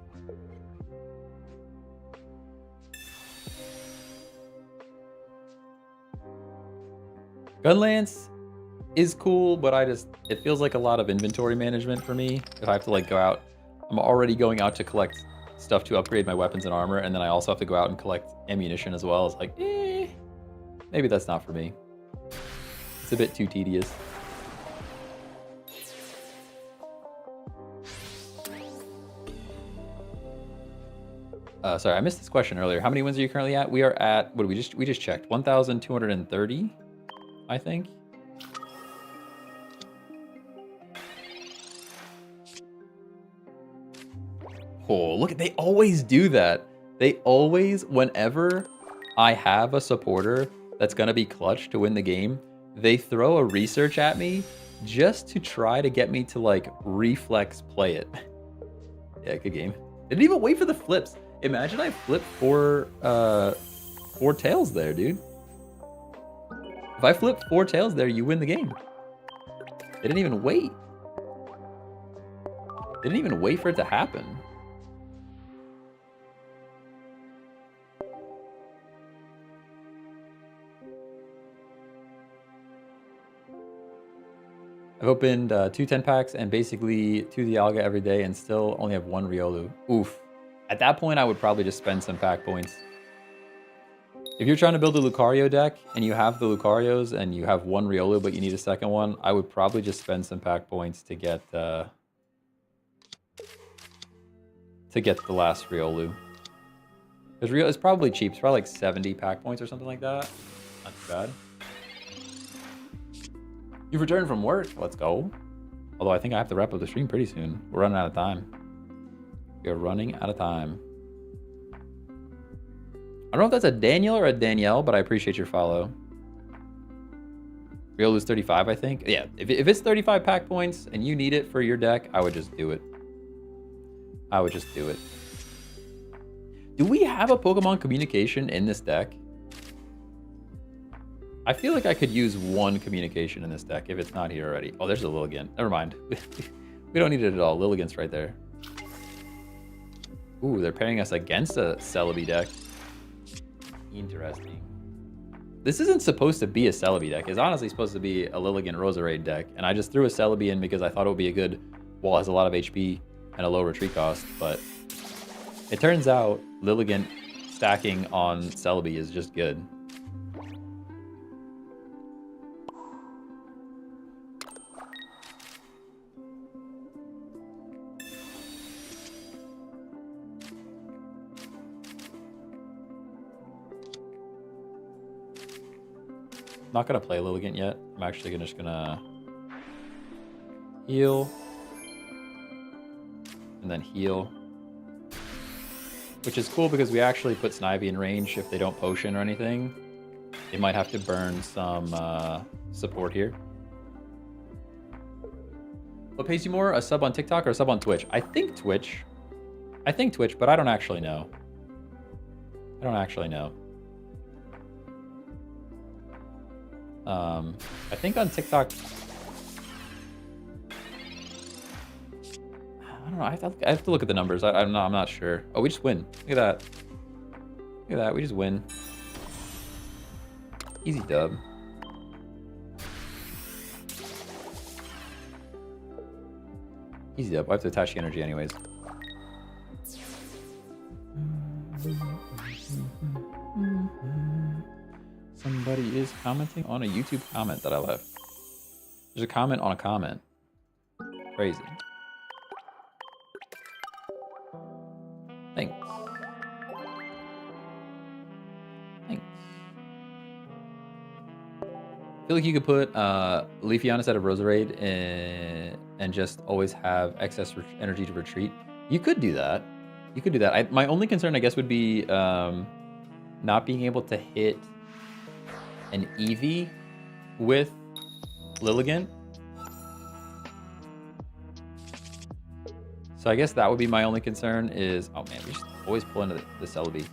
Gunlance is cool, but it feels like a lot of inventory management for me. If I have to like go out, I'm already going out to collect stuff to upgrade my weapons and armor, and then I also have to go out and collect ammunition as well. It's like, maybe that's not for me. It's a bit too tedious. Sorry, I missed this question earlier. How many wins are you currently at? We are at, what did we just checked? 1,230, I think. Oh, look, they always do that. They always, whenever I have a supporter that's going to be clutch to win the game, they throw a research at me just to try to get me to, like, reflex play it. Yeah, good game. Didn't even wait for the flips. Imagine I flipped 4 tails there, dude. If I flip 4 tails there, you win the game. They didn't even wait. They didn't even wait for it to happen. I've opened 2 10-packs and basically 2 Dialga every day and still only have 1 Riolu. Oof. At that point, I would probably just spend some pack points. If you're trying to build a Lucario deck and you have the Lucarios and you have 1 Riolu but you need a second one, I would probably just spend some pack points to get the last Riolu. Because Riolu is probably cheap. It's probably like 70 pack points or something like that. Not too bad. You've returned from work. Let's go. Although I think I have to wrap up the stream pretty soon. We're running out of time. We're running out of time. I don't know if that's a Daniel or a Danielle, but I appreciate your follow. Riolu's 35, I think. Yeah, if it's 35 pack points and you need it for your deck, I would just do it. I would just do it. Do we have a Pokemon communication in this deck? I feel like I could use 1 communication in this deck if it's not here already. Oh, there's a Lilligant. Never mind. We don't need it at all. Lilligant's right there. Ooh, they're pairing us against a Celebi deck. Interesting. This isn't supposed to be a Celebi deck. It's honestly supposed to be a Lilligant Roserade deck. And I just threw a Celebi in because I thought it would be a good wall. It has a lot of HP and a low retreat cost. But it turns out Lilligant stacking on Celebi is just good. Not gonna play Lilligant yet. I'm actually just gonna heal and then heal, which is cool because we actually put Snivy in range. If they don't potion or anything, they might have to burn some support here. What pays you more, a sub on TikTok or a sub on Twitch? I think Twitch. I think Twitch, but I don't actually know. I don't actually know. I think on TikTok. I don't know. I have to look at the numbers. I'm not sure. Oh, we just win. Look at that. Look at that. We just win. Easy dub. Easy dub. I have to attach the energy anyways. Somebody is commenting on a YouTube comment that I left. There's a comment on a comment. Crazy. Thanks. Thanks. I feel like you could put Leafy on instead of Roserade and just always have excess energy to retreat. You could do that. You could do that. My only concern, I guess, would be not being able to hit an Eevee with Lilligant. So I guess that would be my only concern is, oh man, we just always pull into the Celebi.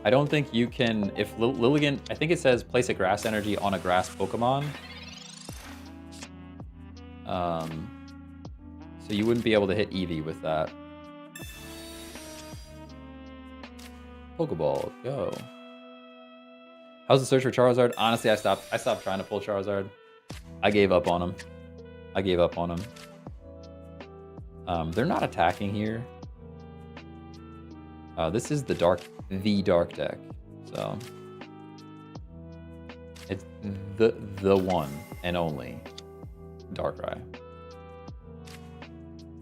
I don't think you can, if Lilligant, I think it says place a grass energy on a grass Pokemon. So you wouldn't be able to hit Eevee with that. Pokeball, go. How's the search for Charizard? Honestly, I stopped trying to pull Charizard. I gave up on him. I gave up on him. They're not attacking here. This is the dark deck. So it's the one and only Darkrai.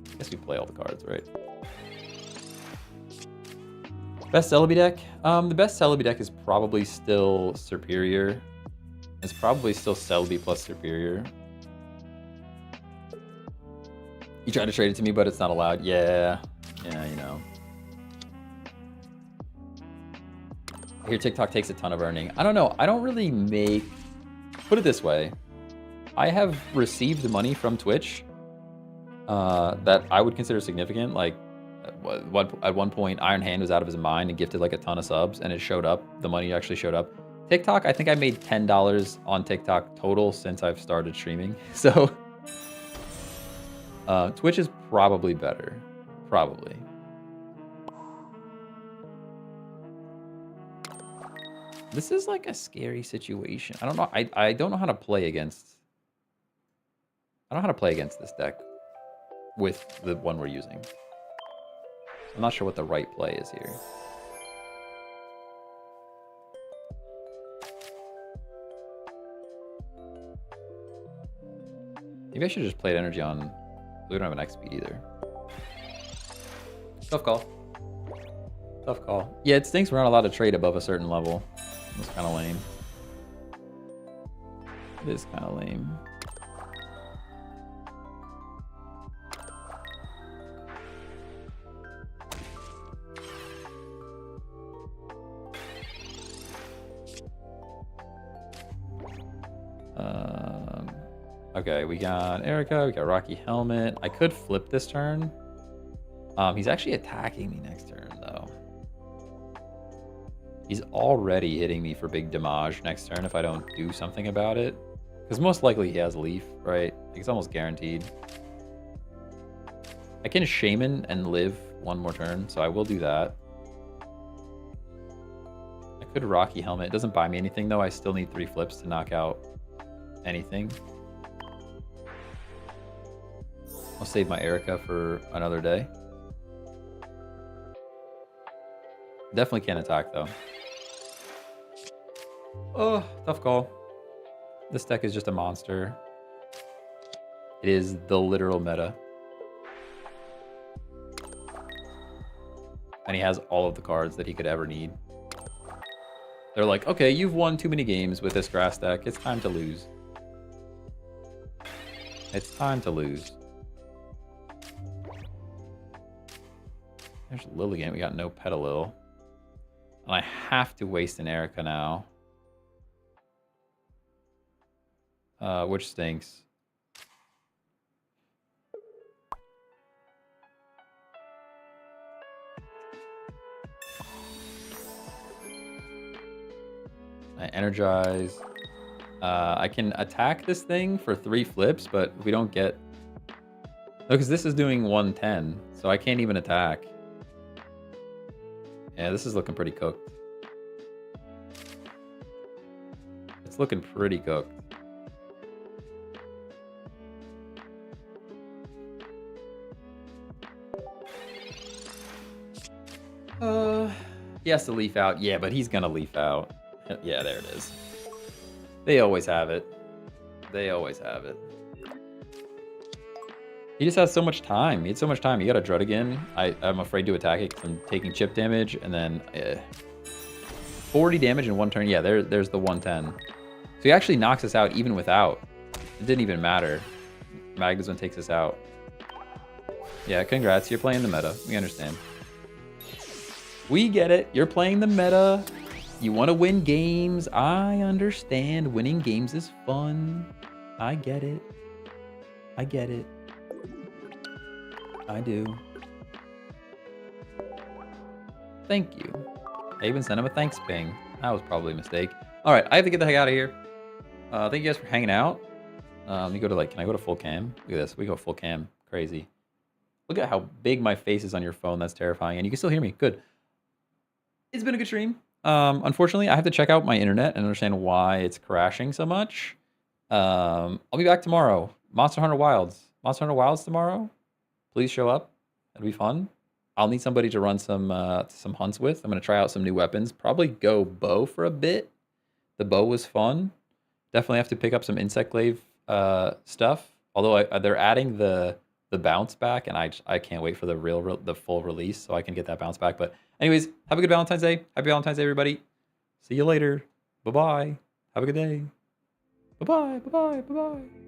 I guess we play all the cards, right? Best Celebi deck? The best Celebi deck is probably still Superior. It's probably still Celebi plus Superior. You tried to trade it to me, but it's not allowed. Yeah, you know. I hear TikTok takes a ton of earning. I don't know. I don't really make... Put it this way. I have received money from Twitch that I would consider significant. Like, at one point, Iron Hand was out of his mind and gifted like a ton of subs, and it showed up. The money actually showed up. TikTok, I think I made $10 on TikTok total since I've started streaming. So, Twitch is probably better. Probably. This is like a scary situation. I don't know. I don't know how to play against... I don't know how to play against this deck with the one we're using. I'm not sure what the right play is here. Maybe I should have just played energy on... We don't have an X speed either. Tough call. Tough call. Yeah, it stinks we're not allowed to trade above a certain level. It's kind of lame. It is kind of lame. Okay, we got Erica, we got Rocky Helmet. I could flip this turn. He's actually attacking me next turn, though. He's already hitting me for big damage next turn if I don't do something about it. Because most likely he has Leaf, right? It's almost guaranteed. I can Shaman and live one more turn, so I will do that. I could Rocky Helmet. It doesn't buy me anything, though. I still need 3 flips to knock out anything. I'll save my Erica for another day. Definitely can't attack, though. Oh, tough call. This deck is just a monster. It is the literal meta. And he has all of the cards that he could ever need. They're like, okay, you've won too many games with this grass deck. It's time to lose. It's time to lose. There's Lilligant. We got no Petalil. And I have to waste an Erica now. Which stinks. I energize. I can attack this thing for 3 flips, but we don't get... No, because this is doing 110, so I can't even attack. Yeah, this is looking pretty cooked. It's looking pretty cooked. He has to leaf out. Yeah, but he's gonna leaf out. Yeah, there it is. They always have it. They always have it. He just has so much time. He had so much time. You got a Druddigan. I'm afraid to attack it because I'm taking chip damage, and then 40 damage in 1 turn. Yeah, there's the 110. So he actually knocks us out even without. It didn't even matter. Magnezone takes us out. Yeah, congrats. You're playing the meta. We understand. We get it. You're playing the meta. You want to win games. I understand. Winning games is fun. I get it. I get it. I do. Thank you. I even sent him a thanks ping. That was probably a mistake. All right, I have to get the heck out of here. Thank you guys for hanging out. You go to can I go to full cam? Look at this. We go full cam. Crazy. Look at how big my face is on your phone. That's terrifying. And you can still hear me. Good. It's been a good stream. Unfortunately, I have to check out my internet and understand why it's crashing so much. I'll be back tomorrow. Monster Hunter Wilds. Monster Hunter Wilds tomorrow. Please show up. It'll be fun. I'll need somebody to run some hunts with. I'm going to try out some new weapons. Probably go bow for a bit. The bow was fun. Definitely have to pick up some Insect Glaive stuff. Although they're adding the bounce back, and I can't wait for the full release so I can get that bounce back. But anyways, have a good Valentine's Day. Happy Valentine's Day, everybody. See you later. Bye-bye. Have a good day. Bye-bye. Bye-bye. Bye-bye.